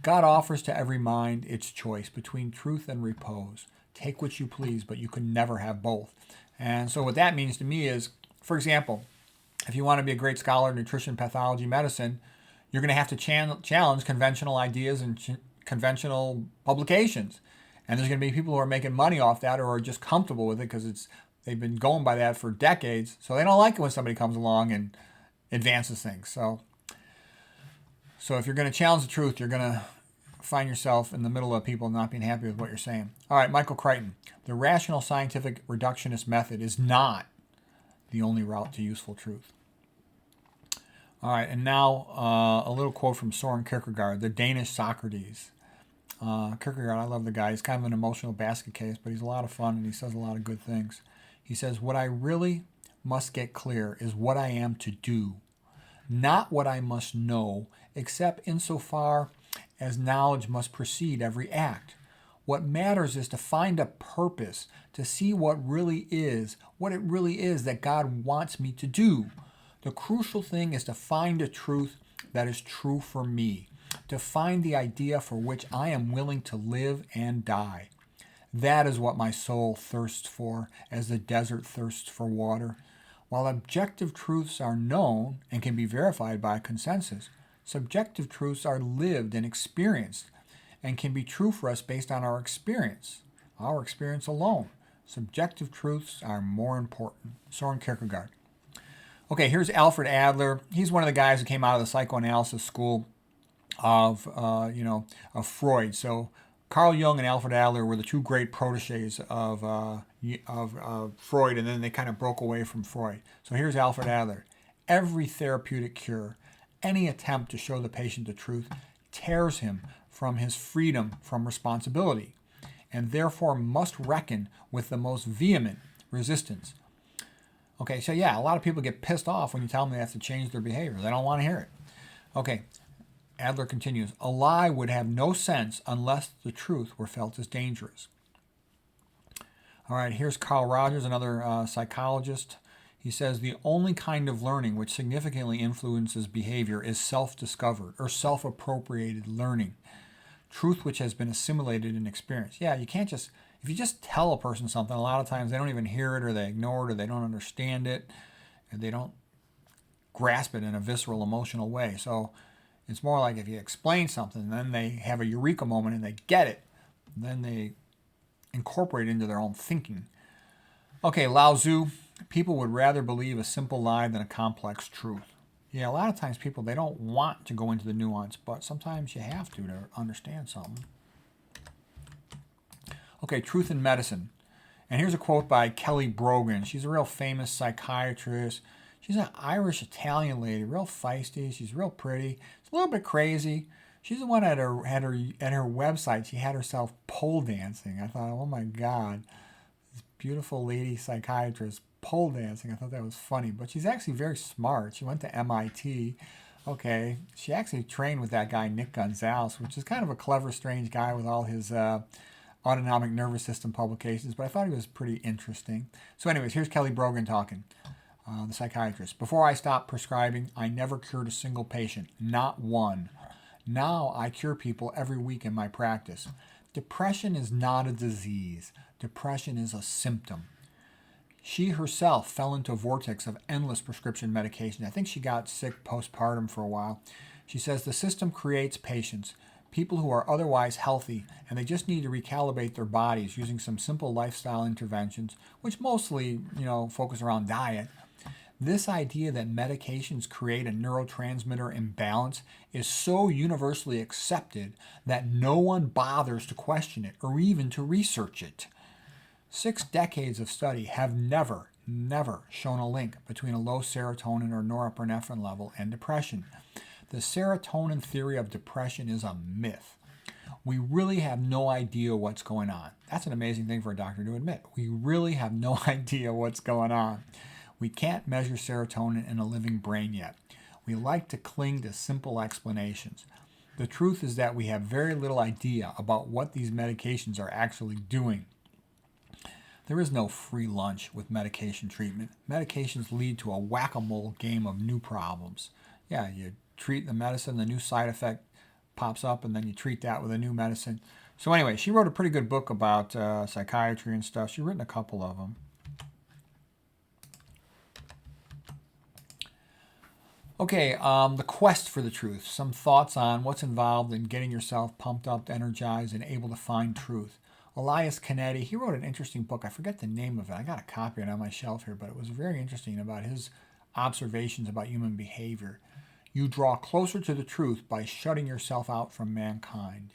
"God offers to every mind its choice between truth and repose. Take which you please, but you can never have both." And so what that means to me is, for example, if you want to be a great scholar in nutrition, pathology, medicine, you're going to have to challenge conventional ideas and conventional publications. And there's going to be people who are making money off that or are just comfortable with it because they've been going by that for decades. So they don't like it when somebody comes along and advances things. So if you're going to challenge the truth, you're going to find yourself in the middle of people not being happy with what you're saying. All right, Michael Crichton. "The rational scientific reductionist method is not the only route to useful truth." All right, and now a little quote from Soren Kierkegaard, the Danish Socrates. Kierkegaard, I love the guy. He's kind of an emotional basket case, but he's a lot of fun and he says a lot of good things. He says, "What I really must get clear is what I am to do, not what I must know, except insofar as knowledge must precede every act. What matters is to find a purpose, to see what it really is that God wants me to do. The crucial thing is to find a truth that is true for me, to find the idea for which I am willing to live and die. That is what my soul thirsts for, as the desert thirsts for water. While objective truths are known and can be verified by consensus, subjective truths are lived and experienced and can be true for us based on our experience alone. Subjective truths are more important." Soren Kierkegaard. Okay, here's Alfred Adler. He's one of the guys who came out of the psychoanalysis school of Freud. So Carl Jung and Alfred Adler were the two great proteges of Freud, and then they kind of broke away from Freud. So here's Alfred Adler. "Every therapeutic cure, any attempt to show the patient the truth, tears him from his freedom from responsibility, and therefore must reckon with the most vehement resistance." Okay, so yeah, a lot of people get pissed off when you tell them they have to change their behavior. They don't want to hear it. Okay, Adler continues, "A lie would have no sense unless the truth were felt as dangerous." All right, here's Carl Rogers, another psychologist. He says, "The only kind of learning which significantly influences behavior is self-discovered or self-appropriated learning, truth which has been assimilated in experience." Yeah, you can't just, if you just tell a person something, a lot of times they don't even hear it or they ignore it or they don't understand it and they don't grasp it in a visceral, emotional way. So it's more like if you explain something, then they have a eureka moment and they get it, then they incorporate it into their own thinking. Okay, Lao Tzu, "People would rather believe a simple lie than a complex truth." Yeah, a lot of times people, they don't want to go into the nuance, but sometimes you have to understand something. Okay, Truth in Medicine. And here's a quote by Kelly Brogan. She's a real famous psychiatrist. She's an Irish-Italian lady, real feisty. She's real pretty. It's a little bit crazy. She's the one at her website. She had herself pole dancing. I thought, oh my God, this beautiful lady psychiatrist pole dancing. I thought that was funny. But she's actually very smart. She went to MIT. Okay, she actually trained with that guy Nick Gonzalez, which is kind of a clever, strange guy with all his autonomic nervous system publications. But I thought he was pretty interesting. So anyways, here's Kelly Brogan talking. the psychiatrist. Before I stopped prescribing, I never cured a single patient, not one. Now I cure people every week in my practice. Depression is not a disease. Depression is a symptom. She herself fell into a vortex of endless prescription medication. I think she got sick postpartum for a while. She says the system creates patients, people who are otherwise healthy, and they just need to recalibrate their bodies using some simple lifestyle interventions, which mostly, focus around diet. This idea that medications create a neurotransmitter imbalance is so universally accepted that no one bothers to question it or even to research it. 6 decades of study have never shown a link between a low serotonin or norepinephrine level and depression. The serotonin theory of depression is a myth. We really have no idea what's going on. That's an amazing thing for a doctor to admit. We really have no idea what's going on. We can't measure serotonin in a living brain yet. We like to cling to simple explanations. The truth is that we have very little idea about what these medications are actually doing. There is no free lunch with medication treatment. Medications lead to a whack-a-mole game of new problems. Yeah, you treat the medicine, the new side effect pops up, and then you treat that with a new medicine. So anyway, she wrote a pretty good book about psychiatry and stuff. She's written a couple of them. Okay, the quest for the truth. Some thoughts on what's involved in getting yourself pumped up, energized, and able to find truth. Elias Canetti, he wrote an interesting book. I forget the name of it. I got a copy of it on my shelf here, but it was very interesting about his observations about human behavior. You draw closer to the truth by shutting yourself out from mankind.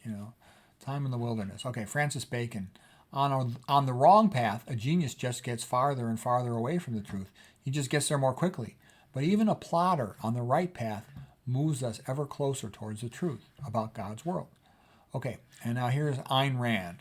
Time in the wilderness. Okay, Francis Bacon. On the wrong path, a genius just gets farther and farther away from the truth. He just gets there more quickly. But even a plotter on the right path moves us ever closer towards the truth about God's world. Okay, and now here's Ayn Rand.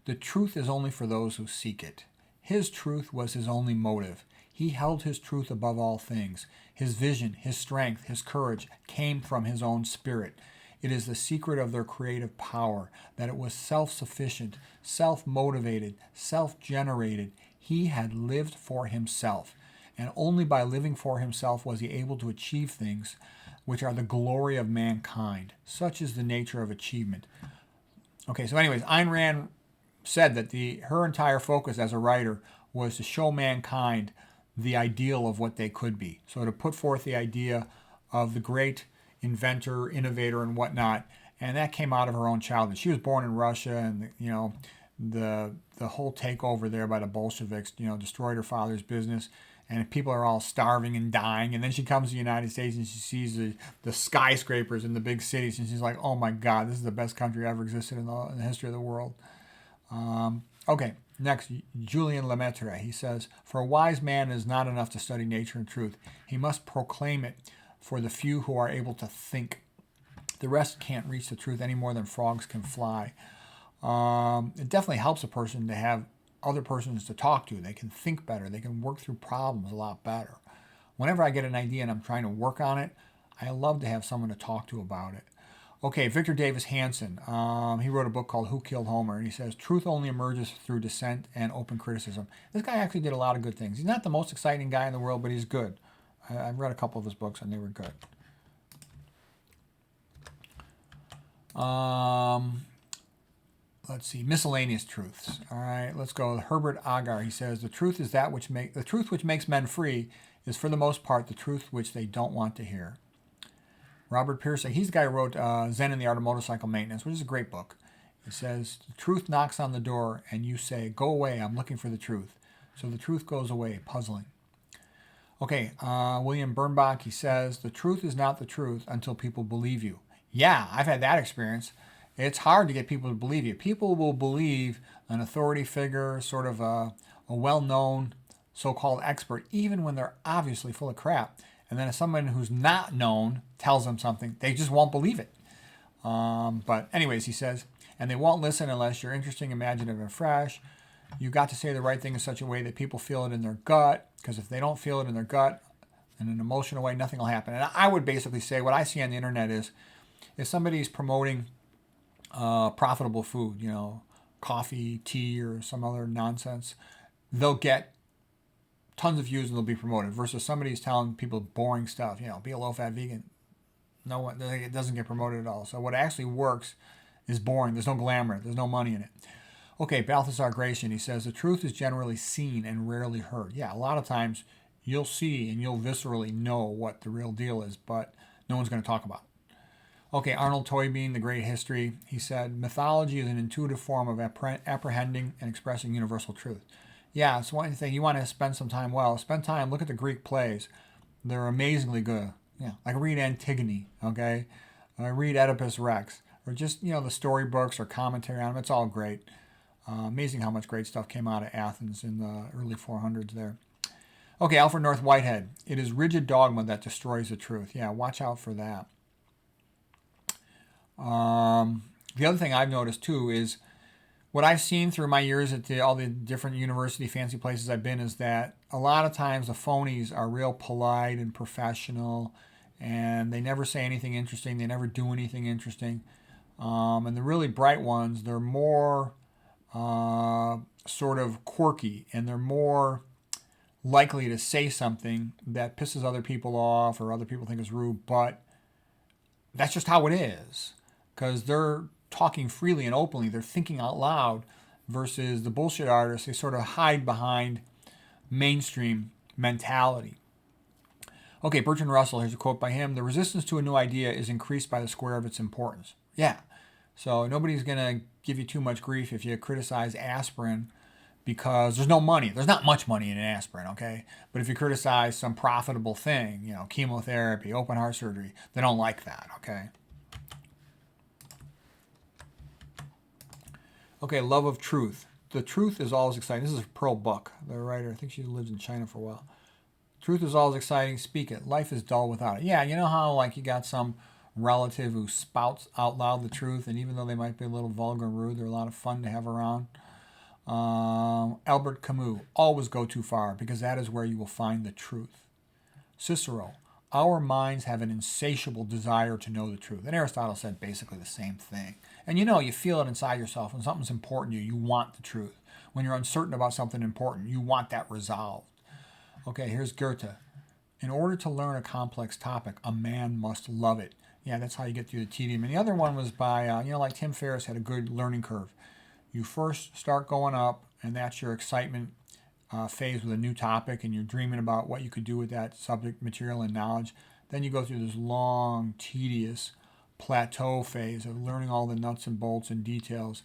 The truth is only for those who seek it. His truth was his only motive. He held his truth above all things. His vision, his strength, his courage came from his own spirit. It is the secret of their creative power, that it was self-sufficient, self-motivated, self-generated. He had lived for himself. And only by living for himself was he able to achieve things which are the glory of mankind. Such is the nature of achievement. Okay, so anyways, Ayn Rand said that her entire focus as a writer was to show mankind the ideal of what they could be. So to put forth the idea of the great inventor, innovator, and whatnot, and that came out of her own childhood. She was born in Russia, and the whole takeover there by the Bolsheviks, destroyed her father's business. And people are all starving and dying. And then she comes to the United States and she sees the skyscrapers in the big cities. And she's like, oh my God, this is the best country ever existed in the history of the world. Okay, next, Julien Lemaitre. He says, for a wise man it is not enough to study nature and truth. He must proclaim it for the few who are able to think. The rest can't reach the truth any more than frogs can fly. It definitely helps a person to have other persons to talk to. They can think better. They can work through problems a lot better. Whenever I get an idea and I'm trying to work on it, I love to have someone to talk to about it. Okay, Victor Davis Hanson. He wrote a book called Who Killed Homer? And he says, truth only emerges through dissent and open criticism. This guy actually did a lot of good things. He's not the most exciting guy in the world, but he's good. I've read a couple of his books and they were good. Let's see, miscellaneous truths. All right, let's go. Herbert Agar. He says the truth which makes men free is for the most part the truth which they don't want to hear. Robert Pearson. He's the guy who wrote Zen and the Art of Motorcycle Maintenance, which is a great book. He says the truth knocks on the door and you say, "Go away. I'm looking for the truth." So the truth goes away. Puzzling. Okay, William Birnbach. He says the truth is not the truth until people believe you. Yeah, I've had that experience. It's hard to get people to believe you. People will believe an authority figure, sort of a well-known so-called expert, even when they're obviously full of crap. And then if someone who's not known tells them something, they just won't believe it. But anyways, he says, and they won't listen unless you're interesting, imaginative, and fresh. You got to say the right thing in such a way that people feel it in their gut, because if they don't feel it in their gut, in an emotional way, nothing will happen. And I would basically say what I see on the internet is if somebody's promoting profitable food, coffee, tea, or some other nonsense, they'll get tons of views and they'll be promoted, versus somebody who's telling people boring stuff, be a low-fat vegan. No one, it doesn't get promoted at all. So what actually works is boring. There's no glamour. There's no money in it. Okay, Balthasar Gracian, he says, the truth is generally seen and rarely heard. Yeah, a lot of times you'll see and you'll viscerally know what the real deal is, but no one's going to talk about it. Okay, Arnold Toynbee, The Great History, he said, mythology is an intuitive form of apprehending and expressing universal truth. Yeah, it's one thing. You want to spend some time, spend time, look at the Greek plays. They're amazingly good. Yeah, like read Antigone, okay? Read Oedipus Rex, or just, the storybooks or commentary on them. It's all great. Amazing how much great stuff came out of Athens in the early 400s there. Okay, Alfred North Whitehead. It is rigid dogma that destroys the truth. Yeah, watch out for that. The other thing I've noticed too is what I've seen through my years at all the different university fancy places I've been is that a lot of times the phonies are real polite and professional, and they never say anything interesting. They never do anything interesting. And the really bright ones, they're more sort of quirky, and they're more likely to say something that pisses other people off or other people think is rude, but that's just how it is because they're talking freely and openly. They're thinking out loud, versus the bullshit artists, they sort of hide behind mainstream mentality. Okay, Bertrand Russell, here's a quote by him. The resistance to a new idea is increased by the square of its importance. Yeah, so nobody's going to give you too much grief if you criticize aspirin because there's no money. There's not much money in an aspirin, okay? But if you criticize some profitable thing, chemotherapy, open heart surgery, they don't like that, okay? Okay, love of truth. The truth is always exciting. This is Pearl Buck, the writer. I think she lived in China for a while. Truth is always exciting. Speak it. Life is dull without it. Yeah, you know how you got some relative who spouts out loud the truth, and even though they might be a little vulgar and rude, they're a lot of fun to have around. Albert Camus, always go too far, because that is where you will find the truth. Cicero, our minds have an insatiable desire to know the truth. And Aristotle said basically the same thing. And you feel it inside yourself. When something's important to you, you want the truth. When you're uncertain about something important, you want that resolved. Okay, here's Goethe. In order to learn a complex topic, a man must love it. Yeah, that's how you get through the tedium. And the other one was by, like Tim Ferriss had a good learning curve. You first start going up, and that's your excitement phase with a new topic, and you're dreaming about what you could do with that subject material and knowledge. Then you go through this long, tedious plateau phase of learning all the nuts and bolts and details.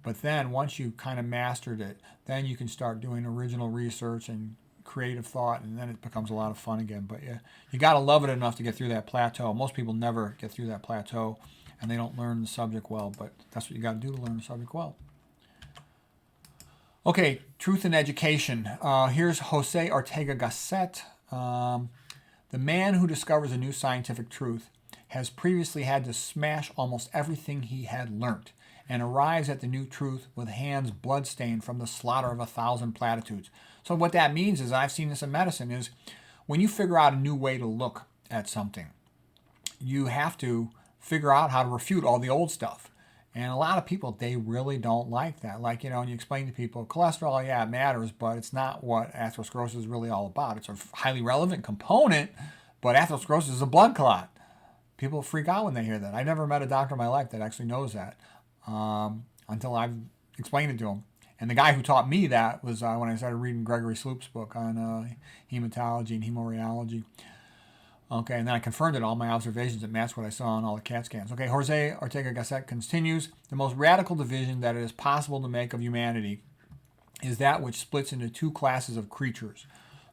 But then once you kind of mastered it, then you can start doing original research and creative thought, and then it becomes a lot of fun again. But yeah, you got to love it enough to get through that plateau. Most people never get through that plateau, and they don't learn the subject well, but that's what you got to do to learn the subject well. Okay, truth in education. Here's Jose Ortega Gasset. The man who discovers a new scientific truth has previously had to smash almost everything he had learnt, and arrives at the new truth with hands bloodstained from the slaughter of 1,000 platitudes. So what that means is, I've seen this in medicine, is when you figure out a new way to look at something, you have to figure out how to refute all the old stuff. And a lot of people, they really don't like that. Like, when you explain to people, cholesterol, yeah, it matters, but it's not what atherosclerosis is really all about. It's a highly relevant component, but atherosclerosis is a blood clot. People freak out when they hear that. I never met a doctor in my life that actually knows that until I've explained it to them. And the guy who taught me that was when I started reading Gregory Sloop's book on hematology and hemorrheology. Okay, and then I confirmed it, all my observations, it matched what I saw on all the CAT scans. Okay, Jose Ortega Gasset continues, the most radical division that it is possible to make of humanity is that which splits into two classes of creatures.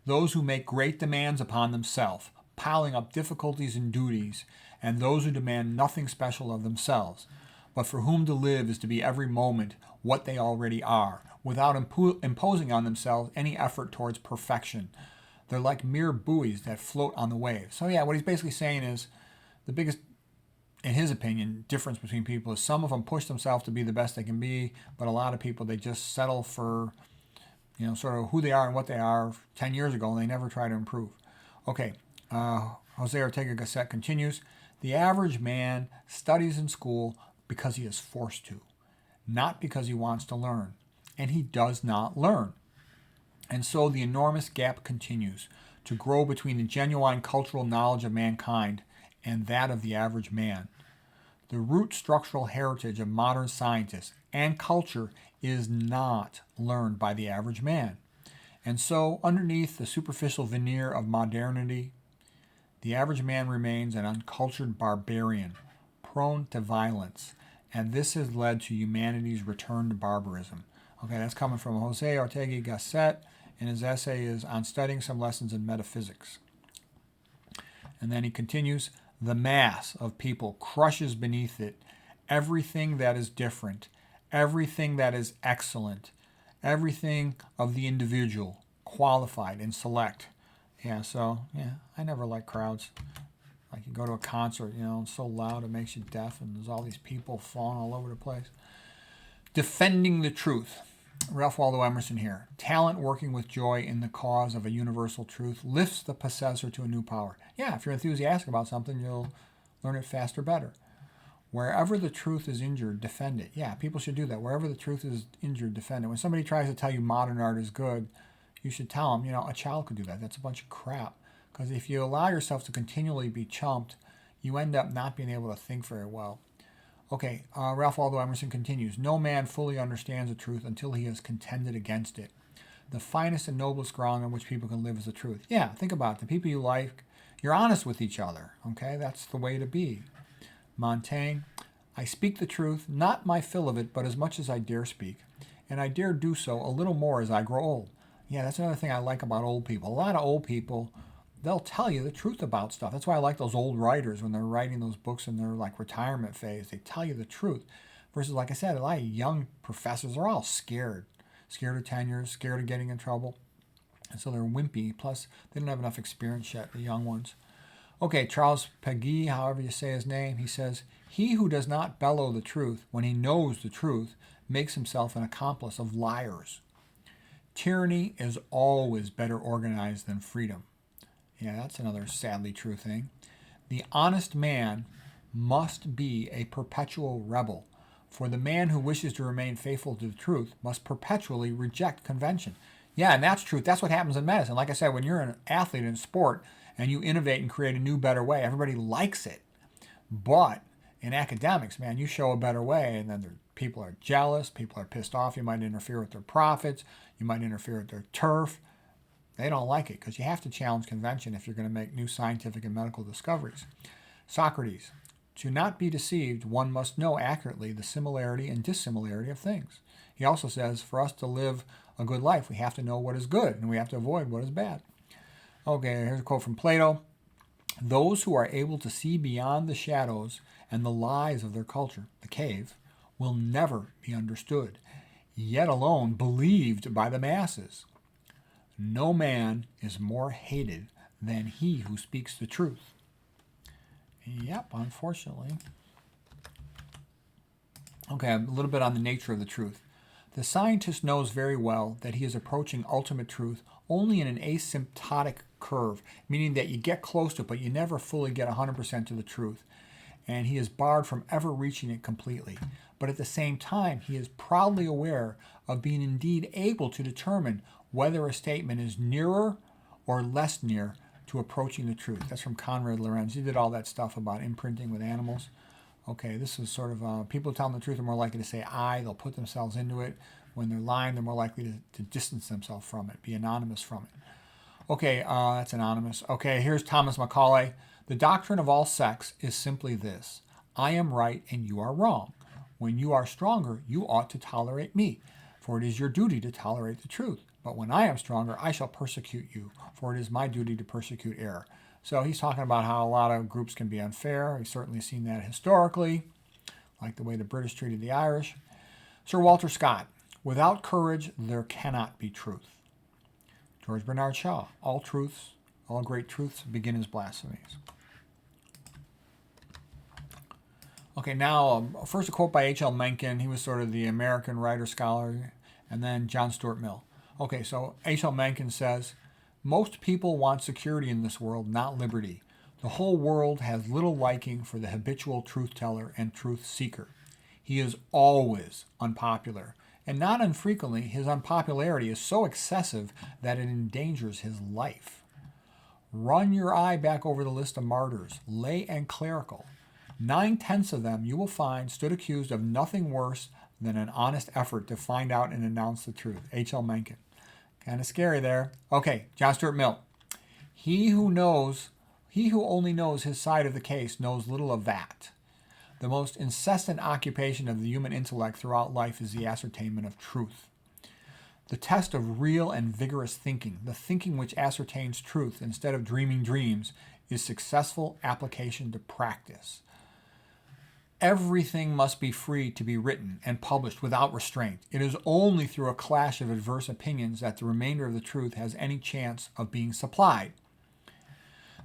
Those who make great demands upon themselves, piling up difficulties and duties, and those who demand nothing special of themselves, but for whom to live is to be every moment what they already are, without imposing on themselves any effort towards perfection. They're like mere buoys that float on the waves. So yeah, what he's basically saying is the biggest, in his opinion, difference between people is some of them push themselves to be the best they can be, but a lot of people, they just settle for, sort of who they are and what they are 10 years ago, and they never try to improve. Okay, Jose Ortega Gasset continues, the average man studies in school because he is forced to, not because he wants to learn, and he does not learn. And so the enormous gap continues to grow between the genuine cultural knowledge of mankind and that of the average man. The root structural heritage of modern scientists and culture is not learned by the average man. And so, underneath the superficial veneer of modernity, the average man remains an uncultured barbarian, prone to violence, and this has led to humanity's return to barbarism. Okay, that's coming from Jose Ortega y Gasset, and his essay is on studying some lessons in metaphysics. And then he continues, the mass of people crushes beneath it everything that is different, everything that is excellent, everything of the individual, qualified and select. I never like crowds. Like you go to a concert, it's so loud it makes you deaf, and there's all these people falling all over the place. Defending the truth. Ralph Waldo Emerson here. Talent working with joy in the cause of a universal truth lifts the possessor to a new power. Yeah, if you're enthusiastic about something, you'll learn it faster, better. Wherever the truth is injured, defend it. Yeah, people should do that. Wherever the truth is injured, defend it. When somebody tries to tell you modern art is good, you should tell them, a child could do that. That's a bunch of crap. Because if you allow yourself to continually be chumped, you end up not being able to think very well. Okay, Ralph Waldo Emerson continues, no man fully understands the truth until he has contended against it. The finest and noblest ground on which people can live is the truth. Yeah, think about it. The people you like, you're honest with each other. Okay, that's the way to be. Montaigne, I speak the truth, not my fill of it, but as much as I dare speak. And I dare do so a little more as I grow old. Yeah, that's another thing I like about old people. A lot of old people, they'll tell you the truth about stuff. That's why I like those old writers when they're writing those books in their retirement phase. They tell you the truth. Versus, like I said, a lot of young professors are all scared. Scared of tenure, scared of getting in trouble. And so they're wimpy. Plus, they don't have enough experience yet, the young ones. Okay, Charles Péguy, however you say his name, he says, he who does not bellow the truth when he knows the truth makes himself an accomplice of liars. Tyranny is always better organized than freedom. Yeah, that's another sadly true thing. The honest man must be a perpetual rebel, for the man who wishes to remain faithful to the truth must perpetually reject convention. Yeah, and that's truth. That's what happens in medicine. Like I said, when you're an athlete in sport and you innovate and create a new, better way, everybody likes it. But in academics, man, you show a better way, and then people are jealous, people are pissed off, you might interfere with their profits, you might interfere with their turf. They don't like it because you have to challenge convention if you're going to make new scientific and medical discoveries. Socrates, to not be deceived, one must know accurately the similarity and dissimilarity of things. He also says, for us to live a good life, we have to know what is good and we have to avoid what is bad. Okay, here's a quote from Plato. Those who are able to see beyond the shadows and the lies of their culture, the cave, will never be understood, yet alone believed by the masses. No man is more hated than he who speaks the truth. Yep, unfortunately. Okay, a little bit on the nature of the truth. The scientist knows very well that he is approaching ultimate truth only in an asymptotic curve, meaning that you get close to it, but you never fully get 100% to the truth. And he is barred from ever reaching it completely. But at the same time, he is proudly aware of being indeed able to determine whether a statement is nearer or less near to approaching the truth. That's from Konrad Lorenz. He did all that stuff about imprinting with animals. Okay, this is sort of, people telling the truth are more likely to say I. They'll put themselves into it. When they're lying, they're more likely to distance themselves from it, be anonymous from it. Okay, that's anonymous. Okay, here's Thomas Macaulay. The doctrine of all sects is simply this. I am right and you are wrong. When you are stronger, you ought to tolerate me, for it is your duty to tolerate the truth. But when I am stronger, I shall persecute you, for it is my duty to persecute error. So he's talking about how a lot of groups can be unfair. He's certainly seen that historically, like the way the British treated the Irish. Sir Walter Scott, without courage, there cannot be truth. George Bernard Shaw, all great truths begin as blasphemies. Okay, now, first a quote by H.L. Mencken. He was sort of the American writer-scholar, and then John Stuart Mill. Okay, so H.L. Mencken says, most people want security in this world, not liberty. The whole world has little liking for the habitual truth-teller and truth-seeker. He is always unpopular, and not infrequently his unpopularity is so excessive that it endangers his life. Run your eye back over the list of martyrs, lay and clerical. 9/10 of them you will find stood accused of nothing worse than an honest effort to find out and announce the truth. H.L. Mencken. Kind of scary there. Okay, John Stuart Mill. He who only knows his side of the case knows little of that. The most incessant occupation of the human intellect throughout life is the ascertainment of truth. The test of real and vigorous thinking, the thinking which ascertains truth instead of dreaming dreams, is successful application to practice. Everything must be free to be written and published without restraint. It is only through a clash of adverse opinions that the remainder of the truth has any chance of being supplied.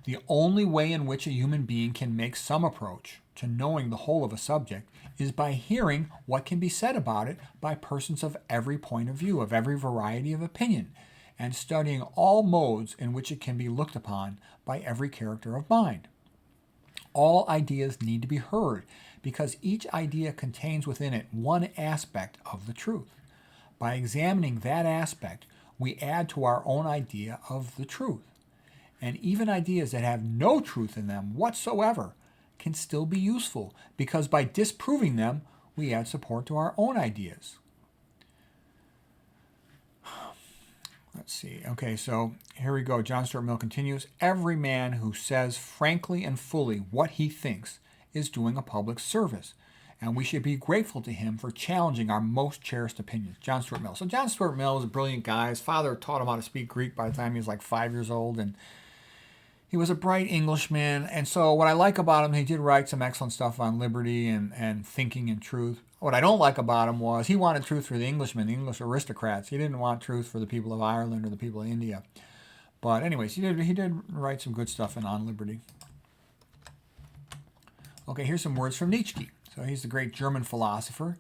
The only way in which a human being can make some approach to knowing the whole of a subject is by hearing what can be said about it by persons of every point of view, of every variety of opinion, and studying all modes in which it can be looked upon by every character of mind. All ideas need to be heard, because each idea contains within it one aspect of the truth. By examining that aspect, we add to our own idea of the truth. And even ideas that have no truth in them whatsoever can still be useful, because by disproving them, we add support to our own ideas. Let's see. Okay, so here we go. John Stuart Mill continues. Every man who says frankly and fully what he thinks is doing a public service, and we should be grateful to him for challenging our most cherished opinions. John Stuart Mill. So John Stuart Mill was a brilliant guy. His father taught him how to speak Greek by the time he was like 5 years old, and he was a bright Englishman. And so what I like about him, he did write some excellent stuff on liberty and thinking and truth. What I don't like about him was he wanted truth for the Englishmen, the English aristocrats. He didn't want truth for the people of Ireland or the people of India. But anyways, he did write some good stuff on liberty. Okay, here's some words from Nietzsche. So he's the great German philosopher.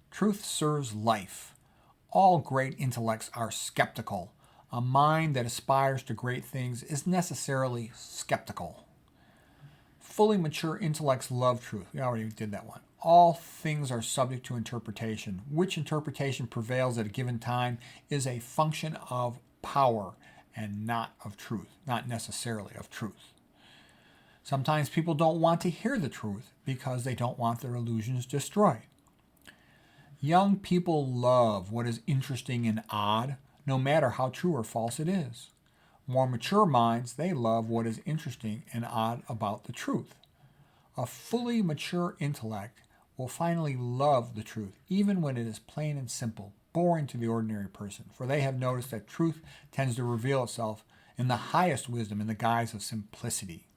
Truth serves life. All great intellects are skeptical. A mind that aspires to great things is necessarily skeptical. Fully mature intellects love truth. We already did that one. All things are subject to interpretation. Which interpretation prevails at a given time is a function of power and not of truth, not necessarily of truth. Sometimes people don't want to hear the truth because they don't want their illusions destroyed. Young people love what is interesting and odd, no matter how true or false it is. More mature minds, they love what is interesting and odd about the truth. A fully mature intellect will finally love the truth, even when it is plain and simple, boring to the ordinary person, for they have noticed that truth tends to reveal itself in the highest wisdom in the guise of simplicity.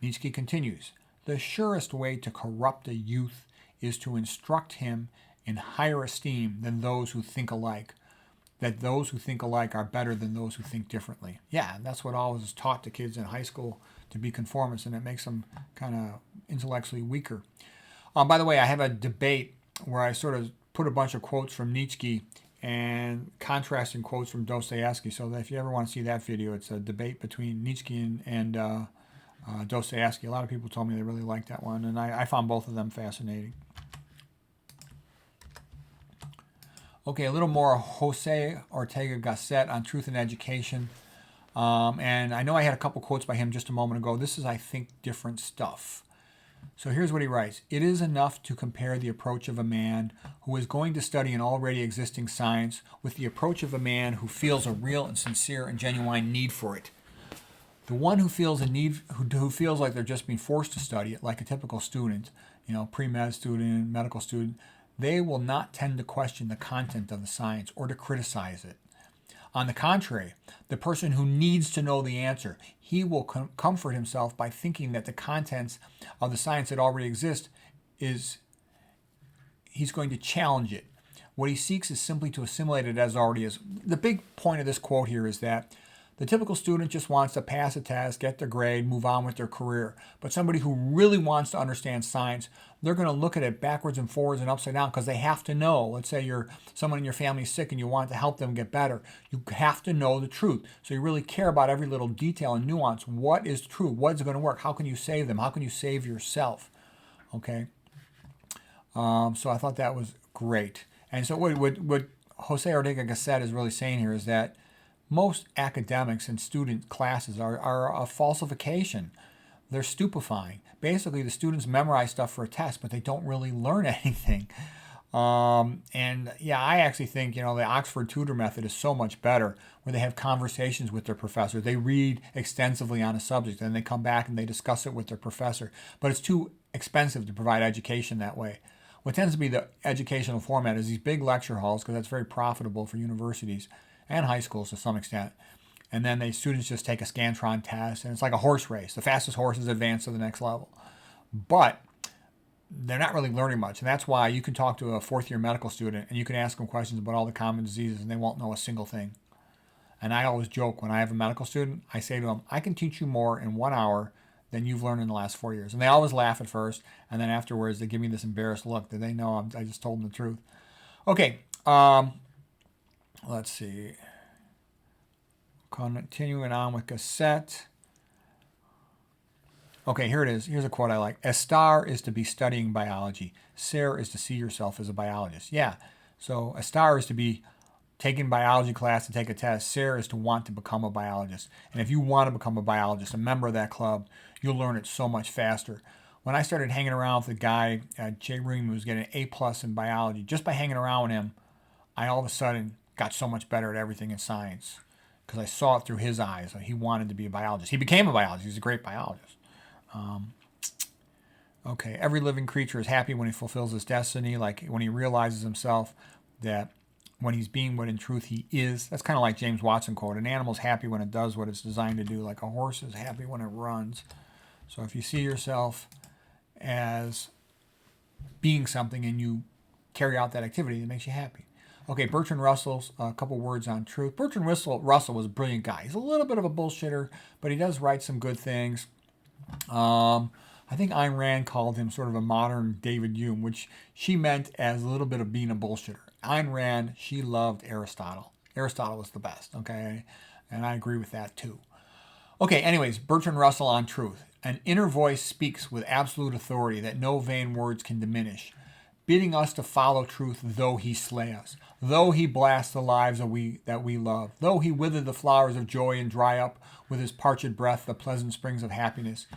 Nietzsche continues, the surest way to corrupt a youth is to instruct him in higher esteem than those who think alike, that those who think alike are better than those who think differently. Yeah, that's what always is taught to kids in high school, to be conformists, and it makes them kind of intellectually weaker. By the way, I have a debate where I sort of put a bunch of quotes from Nietzsche and contrasting quotes from Dostoevsky. So that if you ever want to see that video, it's a debate between Nietzsche and Dostoevsky. A lot of people told me they really liked that one, and I found both of them fascinating. Okay, a little more Jose Ortega Gasset on truth and education. And I know I had a couple quotes by him just a moment ago. This is, I think, different stuff. So here's what he writes. It is enough to compare the approach of a man who is going to study an already existing science with the approach of a man who feels a real and sincere and genuine need for it. The one who feels a need, who feels like they're just being forced to study it, like a typical student, pre-med student, medical student, they will not tend to question the content of the science or to criticize it. On the contrary, the person who needs to know the answer, he will comfort himself by thinking that the contents of the science that already exists he's going to challenge it. What he seeks is simply to assimilate it as already is. The big point of this quote here is that the typical student just wants to pass a test, get their grade, move on with their career. But somebody who really wants to understand science, they're going to look at it backwards and forwards and upside down because they have to know. Let's say someone in your family is sick and you want to help them get better. You have to know the truth. So you really care about every little detail and nuance. What is true? What's going to work? How can you save them? How can you save yourself? Okay. So I thought that was great. And so what Jose Ortega Gasset is really saying here is that most academics and student classes are a falsification. They're stupefying. Basically, the students memorize stuff for a test, but they don't really learn anything. And yeah, I actually think, the Oxford tutor method is so much better, where they have conversations with their professor. They read extensively on a subject, and they come back and they discuss it with their professor. But it's too expensive to provide education that way. What tends to be the educational format is these big lecture halls, because that's very profitable for universities and high schools to some extent. And then students just take a Scantron test, and it's like a horse race. The fastest horses advance to the next level. But they're not really learning much. And that's why you can talk to a fourth-year medical student, and you can ask them questions about all the common diseases, and they won't know a single thing. And I always joke when I have a medical student, I say to them, I can teach you more in 1 hour than you've learned in the last 4 years. And they always laugh at first, and then afterwards they give me this embarrassed look that they know I just told them the truth. Okay, let's see. Continuing on with Gasset. Okay, here it is. Here's a quote I like. Estar is to be studying biology. Ser is to see yourself as a biologist. Yeah, so Estar is to be taking biology class to take a test. Ser is to want to become a biologist. And if you want to become a biologist, a member of that club, you'll learn it so much faster. When I started hanging around with a guy, Jay Ream, who was getting an A+ in biology, just by hanging around with him, I all of a sudden got so much better at everything in science because I saw it through his eyes. He wanted to be a biologist. He became a biologist. He's a great biologist. Okay, every living creature is happy when he fulfills his destiny, like when he realizes himself that when he's being what in truth he is. That's kind of like James Watson quote, an animal's happy when it does what it's designed to do, like a horse is happy when it runs. So if you see yourself as being something and you carry out that activity, it makes you happy. Okay, Bertrand Russell's a couple words on truth. Bertrand Russell was a brilliant guy. He's a little bit of a bullshitter, but he does write some good things. I think Ayn Rand called him sort of a modern David Hume, which she meant as a little bit of being a bullshitter. Ayn Rand, she loved Aristotle. Aristotle was the best, okay? And I agree with that too. Okay, anyways, Bertrand Russell on truth. An inner voice speaks with absolute authority that no vain words can diminish, bidding us to follow truth though he slay us, though he blast the lives that we love, though he wither the flowers of joy and dry up with his parched breath the pleasant springs of happiness.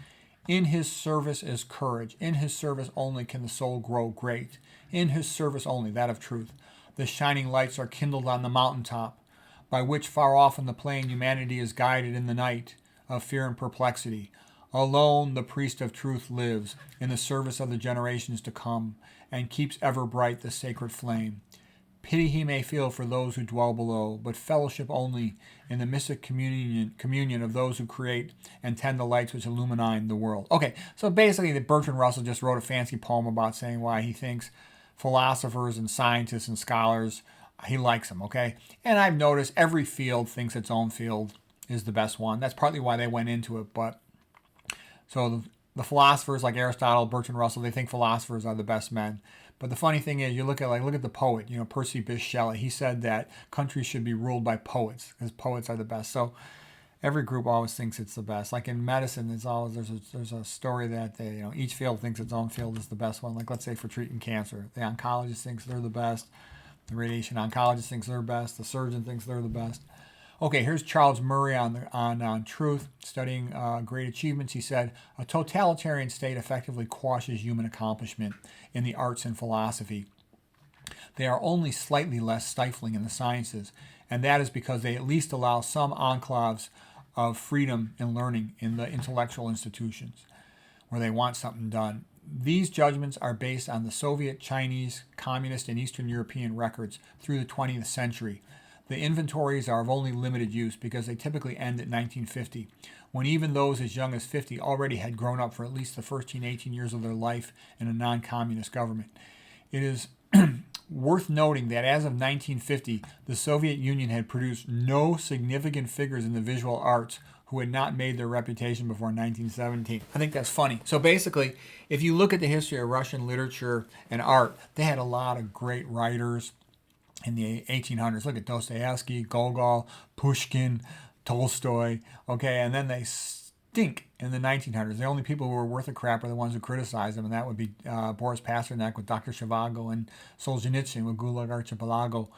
In his service is courage. In his service only can the soul grow great. In his service only, that of truth, the shining lights are kindled on the mountaintop, by which far off in the plain humanity is guided in the night of fear and perplexity. Alone the priest of truth lives in the service of the generations to come, and keeps ever bright the sacred flame. Pity he may feel for those who dwell below, but fellowship only in the mystic communion of those who create and tend the lights which illumine the world. Okay, so basically Bertrand Russell just wrote a fancy poem about saying why he thinks philosophers and scientists and scholars, he likes them, okay? And I've noticed every field thinks its own field is the best one. That's partly why they went into it, but so the philosophers like Aristotle, Bertrand Russell, they think philosophers are the best men. But the funny thing is, look at the poet, Percy Bysshe Shelley. He said that countries should be ruled by poets because poets are the best. So every group always thinks it's the best. Like in medicine, there's a story that each field thinks its own field is the best one. Like let's say for treating cancer, the oncologist thinks they're the best, the radiation oncologist thinks they're best, the surgeon thinks they're the best. Okay, here's Charles Murray on truth, studying great achievements. He said, a totalitarian state effectively quashes human accomplishment in the arts and philosophy. They are only slightly less stifling in the sciences, and that is because they at least allow some enclaves of freedom and learning in the intellectual institutions where they want something done. These judgments are based on the Soviet, Chinese, Communist, and Eastern European records through the 20th century. The inventories are of only limited use because they typically end at 1950, when even those as young as 50 already had grown up for at least the first 18 years of their life in a non-communist government. It is worth noting that as of 1950, the Soviet Union had produced no significant figures in the visual arts who had not made their reputation before 1917. I think that's funny. So basically, if you look at the history of Russian literature and art, they had a lot of great writers in the 1800s. Look at Dostoevsky, Gogol, Pushkin, Tolstoy, okay, and then they stink in the 1900s. The only people who were worth a crap are the ones who criticize them, and that would be Boris Pasternak with Dr. Zhivago and Solzhenitsyn with Gulag Archipelago.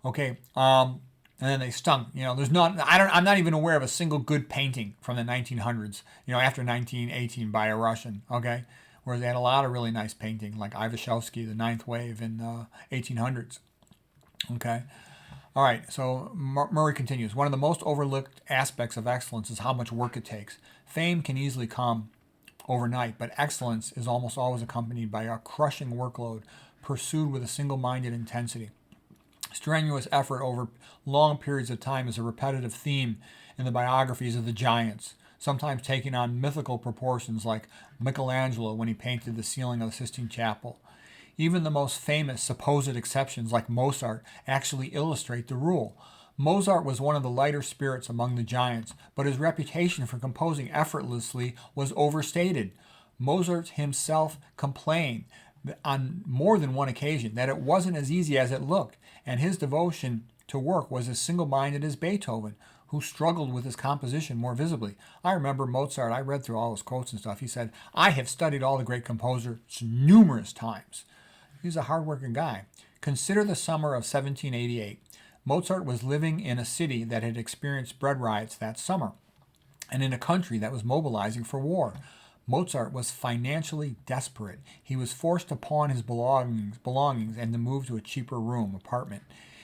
Okay, and then they stunk. I'm not even aware of a single good painting from the 1900s. After 1918 by a Russian. Okay, whereas they had a lot of really nice painting, like Ivashevsky, the Ninth Wave in 1800s. Okay. All right, so Murray continues. One of the most overlooked aspects of excellence is how much work it takes. Fame can easily come overnight, but excellence is almost always accompanied by a crushing workload pursued with a single-minded intensity. Strenuous effort over long periods of time is a repetitive theme in the biographies of the giants, sometimes taking on mythical proportions like Michelangelo when he painted the ceiling of the Sistine Chapel. Even the most famous supposed exceptions like Mozart actually illustrate the rule. Mozart was one of the lighter spirits among the giants, but his reputation for composing effortlessly was overstated. Mozart himself complained on more than one occasion that it wasn't as easy as it looked, and his devotion to work was as single-minded as Beethoven, who struggled with his composition more visibly. I remember Mozart, I read through all his quotes and stuff. He said, "I have studied all the great composers numerous times." He's a hardworking guy. Consider the summer of 1788. Mozart was living in a city that had experienced bread riots that summer, and in a country that was mobilizing for war. Mozart was financially desperate. He was forced to pawn his belongings and to move to a cheaper apartment.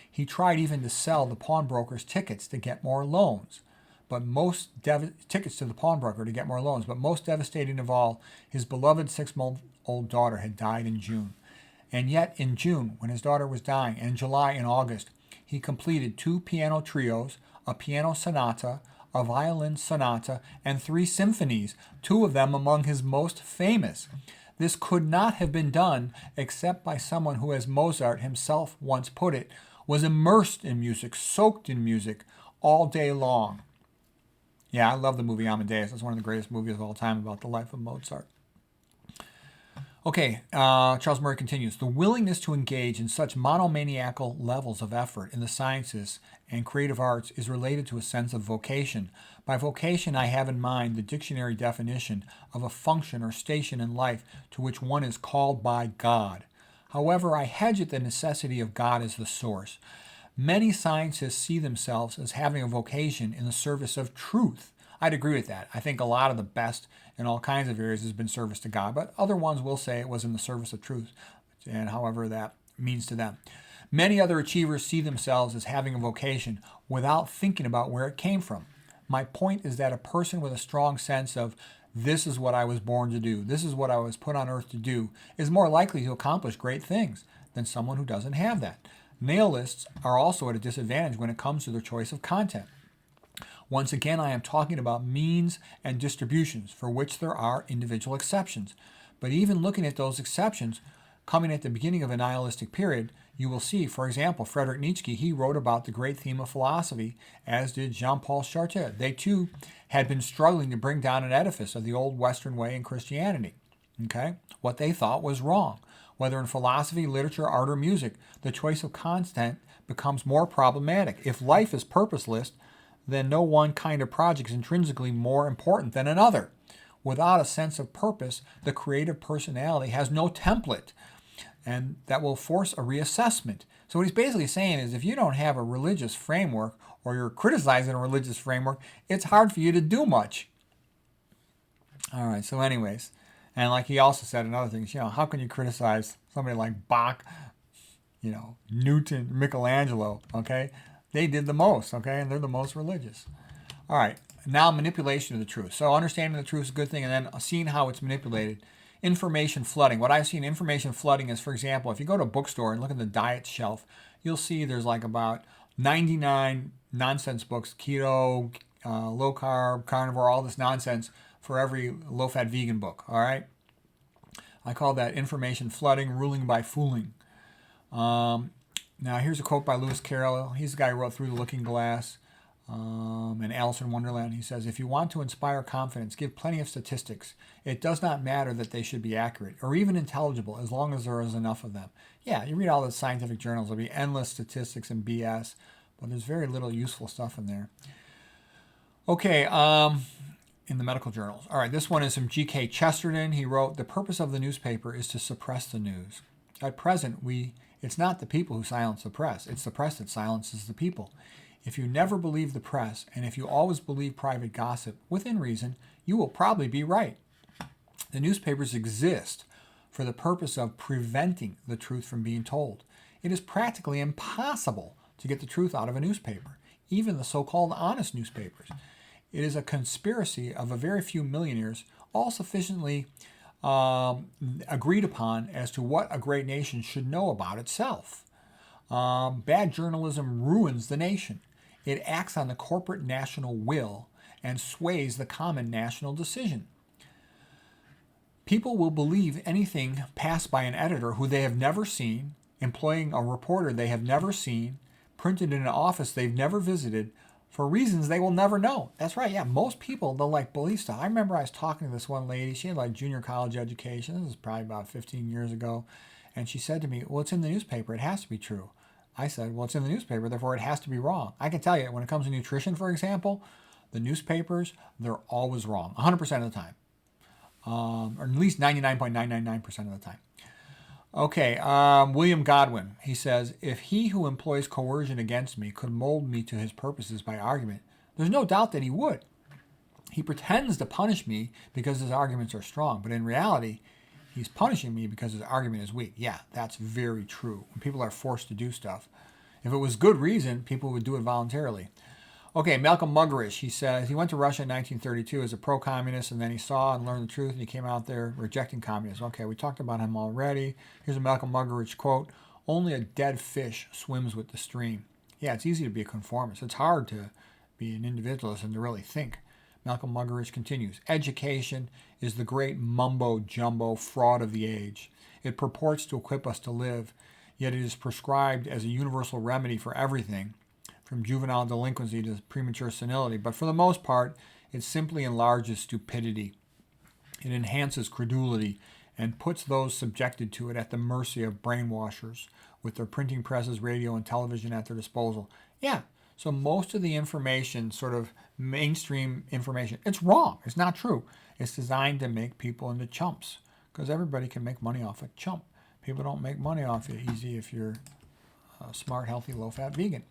He tried even to sell the pawnbroker's tickets to get more loans. But most devastating of all, his beloved 6-month-old daughter had died in June. And yet in June, when his daughter was dying, and in July and August, he completed 2 piano trios, a piano sonata, a violin sonata, and 3 symphonies, 2 of them among his most famous. This could not have been done except by someone who, as Mozart himself once put it, was immersed in music, soaked in music, all day long. Yeah, I love the movie Amadeus. It's one of the greatest movies of all time about the life of Mozart. Okay, Charles Murray continues. The willingness to engage in such monomaniacal levels of effort in the sciences and creative arts is related to a sense of vocation. By vocation, I have in mind the dictionary definition of a function or station in life to which one is called by God. However, I hedge at the necessity of God as the source. Many scientists see themselves as having a vocation in the service of truth. I'd agree with that. I think a lot of the best in all kinds of areas has been service to God, but other ones will say it was in the service of truth, and however that means to them. Many other achievers see themselves as having a vocation without thinking about where it came from. My point is that a person with a strong sense of this is what I was born to do, this is what I was put on earth to do, is more likely to accomplish great things than someone who doesn't have that. Nihilists are also at a disadvantage when it comes to their choice of content. Once again, I am talking about means and distributions for which there are individual exceptions. But even looking at those exceptions, coming at the beginning of a nihilistic period, you will see, for example, Friedrich Nietzsche, he wrote about the great theme of philosophy, as did Jean-Paul Sartre. They too had been struggling to bring down an edifice of the old Western way in Christianity. Okay? What they thought was wrong. Whether in philosophy, literature, art, or music, the choice of content becomes more problematic. If life is purposeless, then no one kind of project is intrinsically more important than another. Without a sense of purpose, the creative personality has no template, and that will force a reassessment. So what he's basically saying is if you don't have a religious framework, or you're criticizing a religious framework, it's hard for you to do much. All right, so anyways, and like he also said in other things, how can you criticize somebody like Bach, Newton, Michelangelo, okay? They did the most, okay, and they're the most religious. All right, now manipulation of the truth. So understanding the truth is a good thing, and then seeing how it's manipulated. Information flooding. What I've seen information flooding is, for example, if you go to a bookstore and look at the diet shelf, you'll see there's like about 99 nonsense books, keto, low carb, carnivore, all this nonsense for every low-fat vegan book, all right? I call that information flooding, ruling by fooling. Now, here's a quote by Lewis Carroll. He's the guy who wrote Through the Looking Glass and Alice in Wonderland. He says, if you want to inspire confidence, give plenty of statistics. It does not matter that they should be accurate or even intelligible as long as there is enough of them. Yeah, you read all the scientific journals. There'll be endless statistics and BS, but there's very little useful stuff in there. Okay, in the medical journals. All right, this one is from G.K. Chesterton. He wrote, "The purpose of the newspaper is to suppress the news. At present, it's not the people who silence the press. It's the press that silences the people. If you never believe the press, and if you always believe private gossip, within reason, you will probably be right. The newspapers exist for the purpose of preventing the truth from being told. It is practically impossible to get the truth out of a newspaper, even the so-called honest newspapers. It is a conspiracy of a very few millionaires, all sufficiently agreed upon as to what a great nation should know about itself. Bad journalism ruins the nation. It acts on the corporate national will and sways the common national decision. People will believe anything passed by an editor who they have never seen, employing a reporter they have never seen, printed in an office they've never visited, for reasons they will never know." That's right, yeah, most people, they'll believe stuff. I remember I was talking to this one lady. She had junior college education. This is probably about 15 years ago. And she said to me, "Well, it's in the newspaper. It has to be true." I said, "Well, it's in the newspaper, therefore it has to be wrong." I can tell you, when it comes to nutrition, for example, the newspapers, they're always wrong, 100% of the time. Or at least 99.999% of the time. Okay, William Godwin, he says, "If he who employs coercion against me could mold me to his purposes by argument, there's no doubt that he would. He pretends to punish me because his arguments are strong, but in reality, he's punishing me because his argument is weak." Yeah, that's very true. When people are forced to do stuff, if it was good reason, people would do it voluntarily. Okay, Malcolm Muggeridge, he says, he went to Russia in 1932 as a pro-communist, and then he saw and learned the truth, and he came out there rejecting communism. Okay, we talked about him already. Here's a Malcolm Muggeridge quote: "Only a dead fish swims with the stream." Yeah, it's easy to be a conformist. It's hard to be an individualist and to really think. Malcolm Muggeridge continues, "Education is the great mumbo-jumbo fraud of the age. It purports to equip us to live, yet it is prescribed as a universal remedy for everything, from juvenile delinquency to premature senility. But for the most part, it simply enlarges stupidity. It enhances credulity and puts those subjected to it at the mercy of brainwashers with their printing presses, radio, and television at their disposal." Yeah, so most of the information, sort of mainstream information, it's wrong. It's not true. It's designed to make people into chumps, because everybody can make money off a chump. People don't make money off it easy if you're a smart, healthy, low-fat vegan.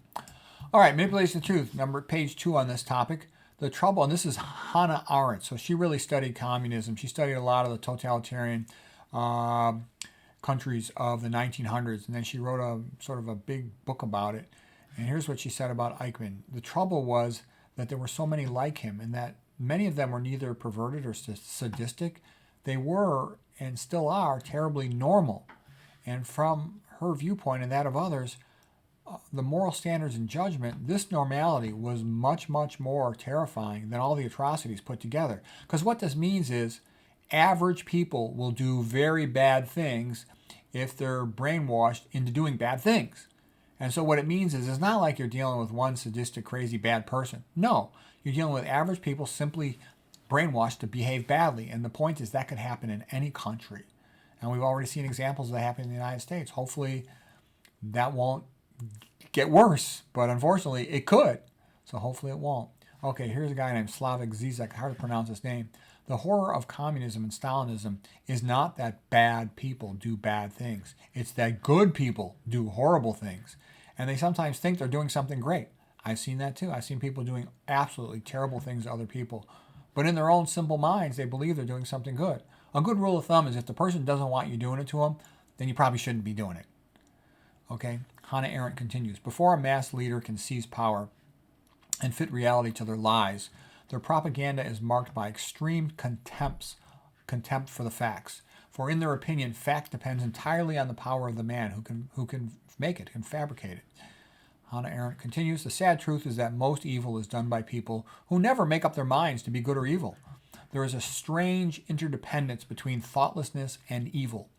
All right, manipulation of truth, page 2 on this topic. The trouble, and this is Hannah Arendt. So she really studied communism. She studied a lot of the totalitarian countries of the 1900s, and then she wrote a sort of a big book about it. And here's what she said about Eichmann. The trouble was that there were so many like him, and that many of them were neither perverted or sadistic. They were, and still are, terribly normal. And from her viewpoint and that of others, the moral standards and judgment, this normality was much, much more terrifying than all the atrocities put together. Because what this means is average people will do very bad things if they're brainwashed into doing bad things. And so what it means is it's not like you're dealing with one sadistic, crazy, bad person. No, you're dealing with average people simply brainwashed to behave badly. And the point is that could happen in any country. And we've already seen examples of that happening in the United States. Hopefully that won't get worse, but unfortunately it could. So hopefully it won't. Okay, here's a guy named Slavik Zizek. Hard to pronounce his name. "The horror of communism and Stalinism is not that bad people do bad things. It's that good people do horrible things. And they sometimes think they're doing something great. I've seen that too. I've seen people doing absolutely terrible things to other people. But in their own simple minds, they believe they're doing something good. A good rule of thumb is if the person doesn't want you doing it to them, then you probably shouldn't be doing it." Okay, Hannah Arendt continues, "Before a mass leader can seize power and fit reality to their lies, their propaganda is marked by extreme contempt for the facts. For in their opinion, fact depends entirely on the power of the man who can make it, can fabricate it." Hannah Arendt continues, "The sad truth is that most evil is done by people who never make up their minds to be good or evil. There is a strange interdependence between thoughtlessness and evil.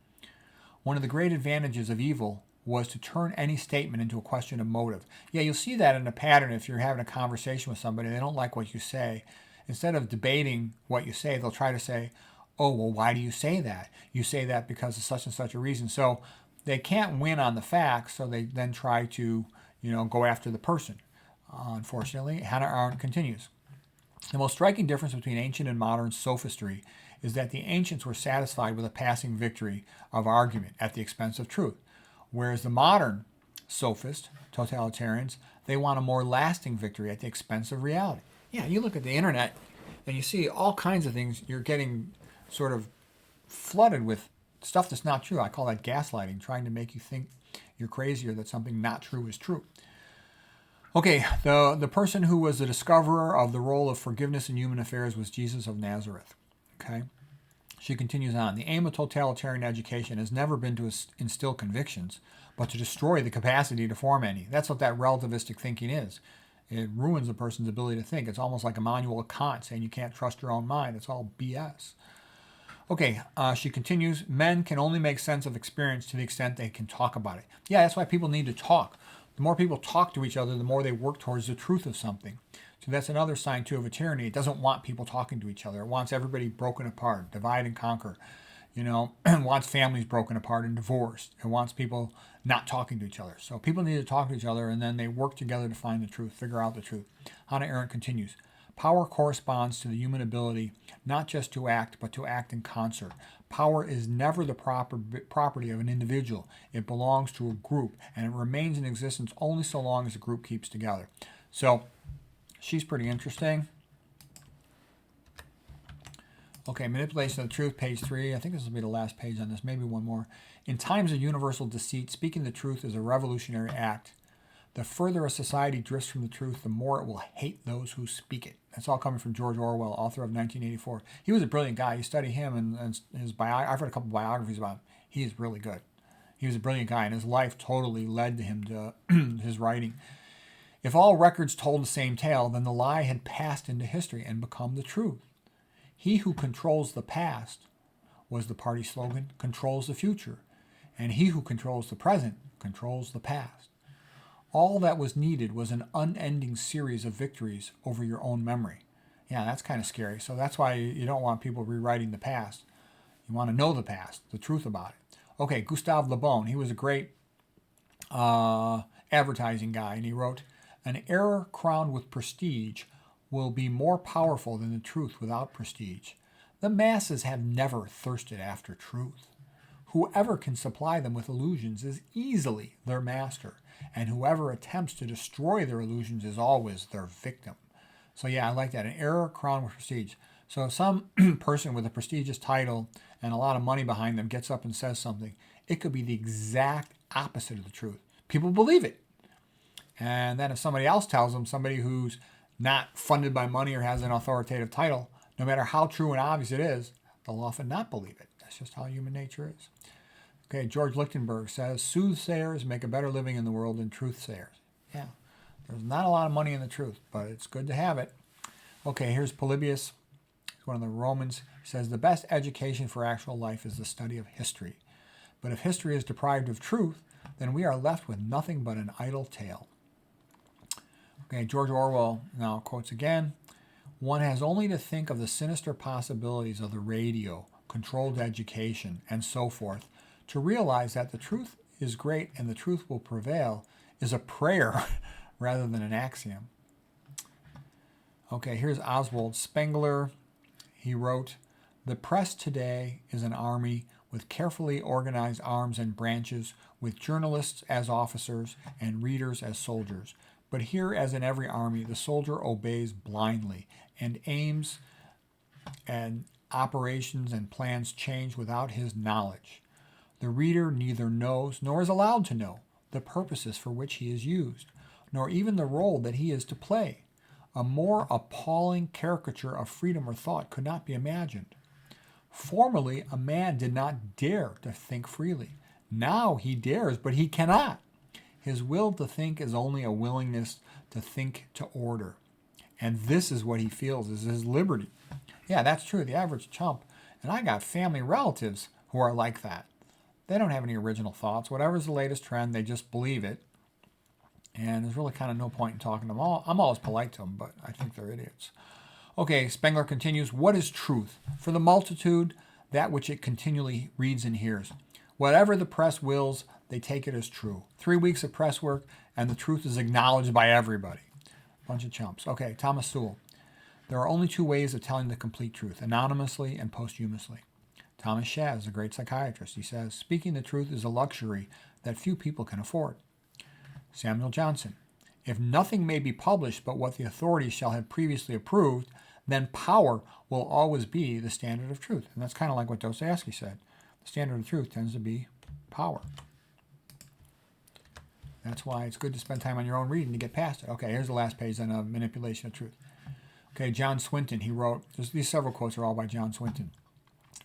One of the great advantages of evil was to turn any statement into a question of motive." Yeah, you'll see that in a pattern if you're having a conversation with somebody. They don't like what you say. Instead of debating what you say, they'll try to say, "Oh, well, why do you say that? You say that because of such and such a reason." So they can't win on the facts, so they then try to, go after the person. Unfortunately, Hannah Arendt continues, The most striking difference between ancient and modern sophistry is that the ancients were satisfied with a passing victory of argument at the expense of truth, whereas the modern sophists, totalitarians, they want a more lasting victory at the expense of reality. Yeah, you look at the internet and you see all kinds of things. You're getting sort of flooded with stuff that's not true. I call that gaslighting, trying to make you think you're crazy or that something not true is true. Okay, the person who was the discoverer of the role of forgiveness in human affairs was Jesus of Nazareth. Okay, she continues on. The aim of totalitarian education has never been to instill convictions, but to destroy the capacity to form any. That's what that relativistic thinking is. It ruins a person's ability to think. It's almost like Immanuel Kant saying you can't trust your own mind. It's all BS. Okay, she continues. Men can only make sense of experience to the extent they can talk about it. Yeah, that's why people need to talk. The more people talk to each other, the more they work towards the truth of something. So that's another sign, too, of a tyranny. It doesn't want people talking to each other. It wants everybody broken apart, divide and conquer. You know, it wants families broken apart and divorced. It wants people not talking to each other. So people need to talk to each other, and then they work together to find the truth, figure out the truth. Hannah Arendt continues. Power corresponds to the human ability not just to act, but to act in concert. Power is never the property of an individual. It belongs to a group, and it remains in existence only so long as the group keeps together. So, she's pretty interesting. Okay, manipulation of the truth, page 3. I think this will be the last page on this, maybe one more. In times of universal deceit, speaking the truth is a revolutionary act. The further a society drifts from the truth, the more it will hate those who speak it. That's all coming from George Orwell, author of 1984. He was a brilliant guy. You study him and his I've read a couple biographies about him. He is really good. He was a brilliant guy, and his life totally led to him to his writing. If all records told the same tale, then the lie had passed into history and become the truth. He who controls the past, was the party slogan, controls the future. And he who controls the present controls the past. All that was needed was an unending series of victories over your own memory. Yeah, that's kind of scary. So that's why you don't want people rewriting the past. You want to know the past, the truth about it. Okay, Gustave Le Bon, he was a great advertising guy, and he wrote, an error crowned with prestige will be more powerful than the truth without prestige. The masses have never thirsted after truth. Whoever can supply them with illusions is easily their master, and whoever attempts to destroy their illusions is always their victim. So yeah, I like that. An error crowned with prestige. So if some person with a prestigious title and a lot of money behind them gets up and says something, it could be the exact opposite of the truth. People believe it. And then if somebody else tells them, somebody who's not funded by money or has an authoritative title, no matter how true and obvious it is, they'll often not believe it. That's just how human nature is. Okay, George Lichtenberg says, soothsayers make a better living in the world than truthsayers. Yeah, there's not a lot of money in the truth, but it's good to have it. Okay, here's Polybius. He's one of the Romans. He says, the best education for actual life is the study of history. But if history is deprived of truth, then we are left with nothing but an idle tale. Okay, George Orwell now quotes again. One has only to think of the sinister possibilities of the radio, controlled education, and so forth, to realize that the truth is great and the truth will prevail is a prayer rather than an axiom. Okay, here's Oswald Spengler. He wrote, the press today is an army with carefully organized arms and branches, with journalists as officers and readers as soldiers. But here, as in every army, the soldier obeys blindly, and aims and operations and plans change without his knowledge. The reader neither knows nor is allowed to know the purposes for which he is used, nor even the role that he is to play. A more appalling caricature of freedom or thought could not be imagined. Formerly, a man did not dare to think freely. Now he dares, but he cannot. His will to think is only a willingness to think to order. And this is what he feels is his liberty. Yeah, that's true. The average chump, and I got family relatives who are like that. They don't have any original thoughts. Whatever's the latest trend, they just believe it. And there's really kind of no point in talking to them. I'm always polite to them, but I think they're idiots. Okay, Spengler continues, what is truth? For the multitude, that which it continually reads and hears. Whatever the press wills, they take it as true. 3 weeks of press work, and the truth is acknowledged by everybody. Bunch of chumps. Okay, Thomas Sowell. There are only two ways of telling the complete truth, anonymously and posthumously. Thomas Shaz, a great psychiatrist, he says, speaking the truth is a luxury that few people can afford. Samuel Johnson, if nothing may be published but what the authorities shall have previously approved, then power will always be the standard of truth. And that's kind of like what Dostoevsky said. The standard of truth tends to be power. That's why it's good to spend time on your own reading to get past it. Okay, here's the last page on manipulation of truth. Okay, John Swinton, he wrote, these several quotes are all by John Swinton.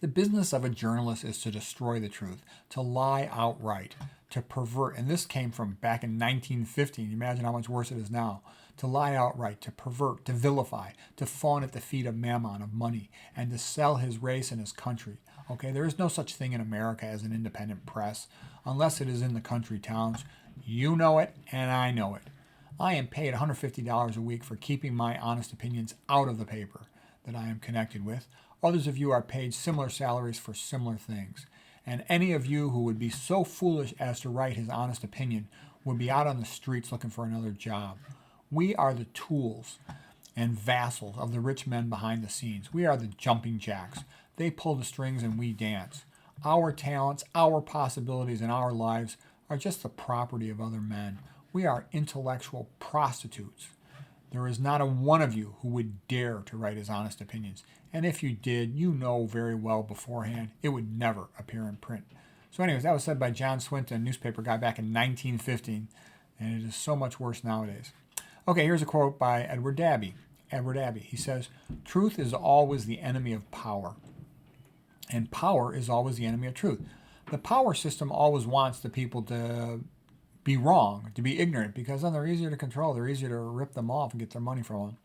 The business of a journalist is to destroy the truth, to lie outright, to pervert, and this came from back in 1915. Imagine how much worse it is now. To lie outright, to pervert, to vilify, to fawn at the feet of mammon, of money, and to sell his race and his country. Okay, there is no such thing in America as an independent press, unless it is in the country towns. You know it, and I know it. I am paid $150 a week for keeping my honest opinions out of the paper that I am connected with. Others of you are paid similar salaries for similar things. And any of you who would be so foolish as to write his honest opinion would be out on the streets looking for another job. We are the tools and vassals of the rich men behind the scenes. We are the jumping jacks. They pull the strings and we dance. Our talents, our possibilities, and our lives are just the property of other men. We are intellectual prostitutes. There is not a one of you who would dare to write his honest opinions. And if you did, you know very well beforehand it would never appear in print. So anyways, that was said by John Swinton, newspaper guy back in 1915, and it is so much worse nowadays. Okay, here's a quote by Edward Dabby. Edward Abbey, he says, truth is always the enemy of power, and power is always the enemy of truth. The power system always wants the people to be wrong, to be ignorant, because then they're easier to control. They're easier to rip them off and get their money from them.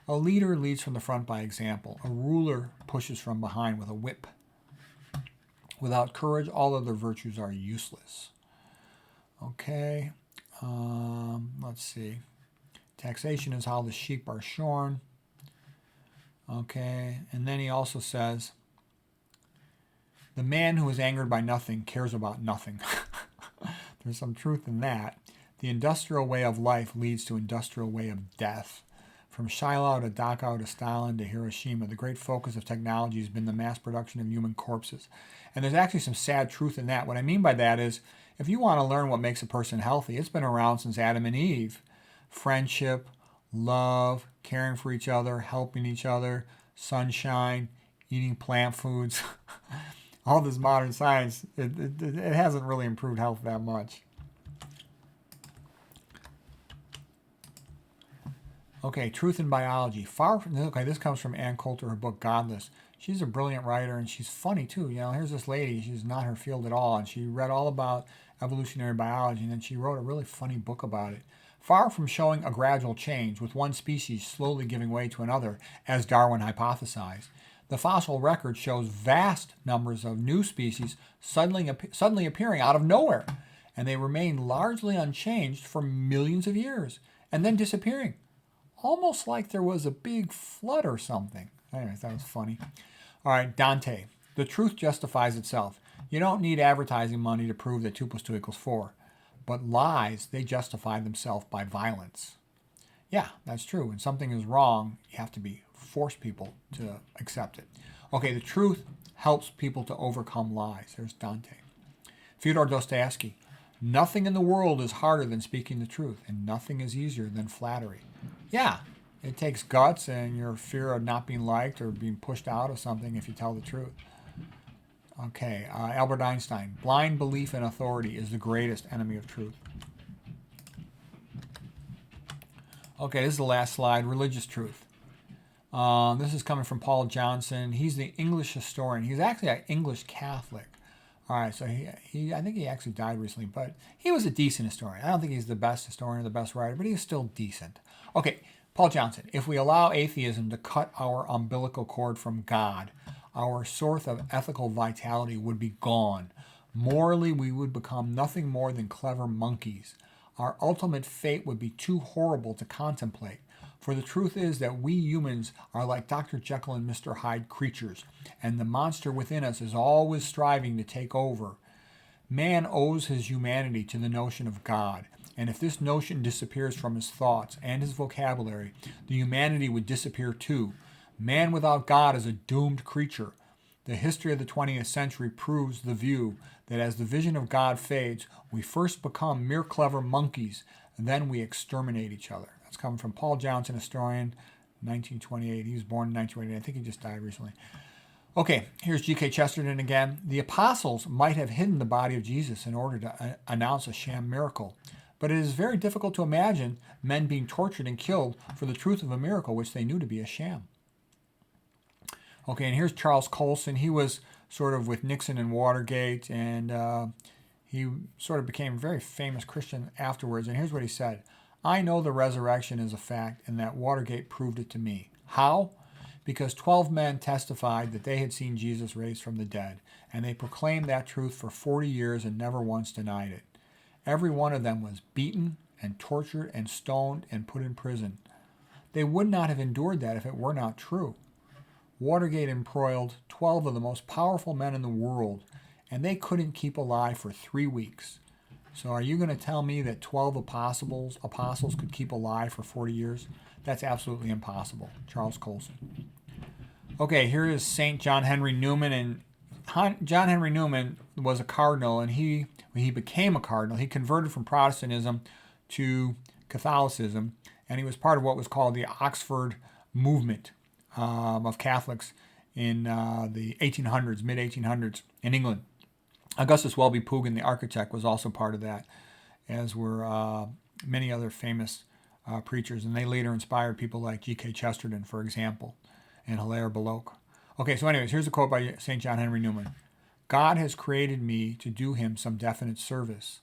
A leader leads from the front by example. A ruler pushes from behind with a whip. Without courage, all other virtues are useless. Okay, let's see. Taxation is how the sheep are shorn. Okay, and then he also says, the man who is angered by nothing cares about nothing. There's some truth in that. The industrial way of life leads to industrial way of death. From Shiloh to Dachau to Stalin to Hiroshima, the great focus of technology has been the mass production of human corpses. And there's actually some sad truth in that. What I mean by that is, if you want to learn what makes a person healthy, it's been around since Adam and Eve. Friendship, love, caring for each other, helping each other, sunshine, eating plant foods. All this modern science, it hasn't really improved health that much. Okay, truth in biology. This comes from Ann Coulter, her book Godless. She's a brilliant writer, and she's funny too. You know, here's this lady, she's not her field at all, and she read all about evolutionary biology, and then she wrote a really funny book about it. Far from showing a gradual change, with one species slowly giving way to another, as Darwin hypothesized, the fossil record shows vast numbers of new species suddenly appearing out of nowhere, and they remain largely unchanged for millions of years, and then disappearing. Almost like there was a big flood or something. Anyways, that was funny. All right, Dante. The truth justifies itself. You don't need advertising money to prove that 2 + 2 = 4. But lies, they justify themselves by violence. Yeah, that's true. When something is wrong, you have to force people to accept it. Okay, the truth helps people to overcome lies. There's Dante. Fyodor Dostoevsky. Nothing in the world is harder than speaking the truth, and nothing is easier than flattery. Yeah, it takes guts and your fear of not being liked or being pushed out of something if you tell the truth. Okay, Albert Einstein. Blind belief in authority is the greatest enemy of truth. Okay, this is the last slide, religious truth. This is coming from Paul Johnson. He's the English historian. He's actually an English Catholic. All right, so I think he actually died recently, but he was a decent historian. I don't think he's the best historian or the best writer, but he was still decent. Okay, Paul Johnson. If we allow atheism to cut our umbilical cord from God, our source of ethical vitality would be gone. Morally, we would become nothing more than clever monkeys. Our ultimate fate would be too horrible to contemplate. For the truth is that we humans are like Dr. Jekyll and Mr. Hyde creatures, and the monster within us is always striving to take over. Man owes his humanity to the notion of God. And if this notion disappears from his thoughts and his vocabulary, the humanity would disappear too. Man without God is a doomed creature. The history of the 20th century proves the view that as the vision of God fades, we first become mere clever monkeys, and then we exterminate each other. That's coming from Paul Johnson, historian, 1928. He was born in 1928. I think he just died recently. Okay, here's G.K. Chesterton again. The apostles might have hidden the body of Jesus in order to announce a sham miracle, but it is very difficult to imagine men being tortured and killed for the truth of a miracle which they knew to be a sham. Okay, and here's Charles Colson. He was sort of with Nixon and Watergate, and he sort of became a very famous Christian afterwards. And here's what he said. I know the resurrection is a fact, and that Watergate proved it to me. How? Because 12 men testified that they had seen Jesus raised from the dead, and they proclaimed that truth for 40 years and never once denied it. Every one of them was beaten and tortured and stoned and put in prison. They would not have endured that if it were not true. Watergate embroiled 12 of the most powerful men in the world, and they couldn't keep alive for 3 weeks. So are you going to tell me that 12 apostles could keep alive for 40 years? That's absolutely impossible. Charles Colson. Okay, here is St. John Henry Newman. And John Henry Newman was a cardinal, and when he became a cardinal, he converted from Protestantism to Catholicism, and he was part of what was called the Oxford movement of Catholics in the 1800s, mid-1800s in England. Augustus Welby Pugin, the architect, was also part of that, as were many other famous preachers, and they later inspired people like G.K. Chesterton, for example, and Hilaire Belloc. Okay, so anyways, here's a quote by St. John Henry Newman. God has created me to do him some definite service.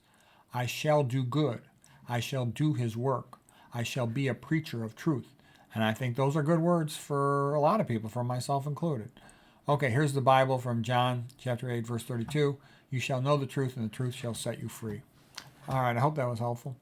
I shall do good. I shall do his work. I shall be a preacher of truth. And I think those are good words for a lot of people, for myself included. Okay, here's the Bible from John chapter 8, verse 32. You shall know the truth, and the truth shall set you free. All right, I hope that was helpful.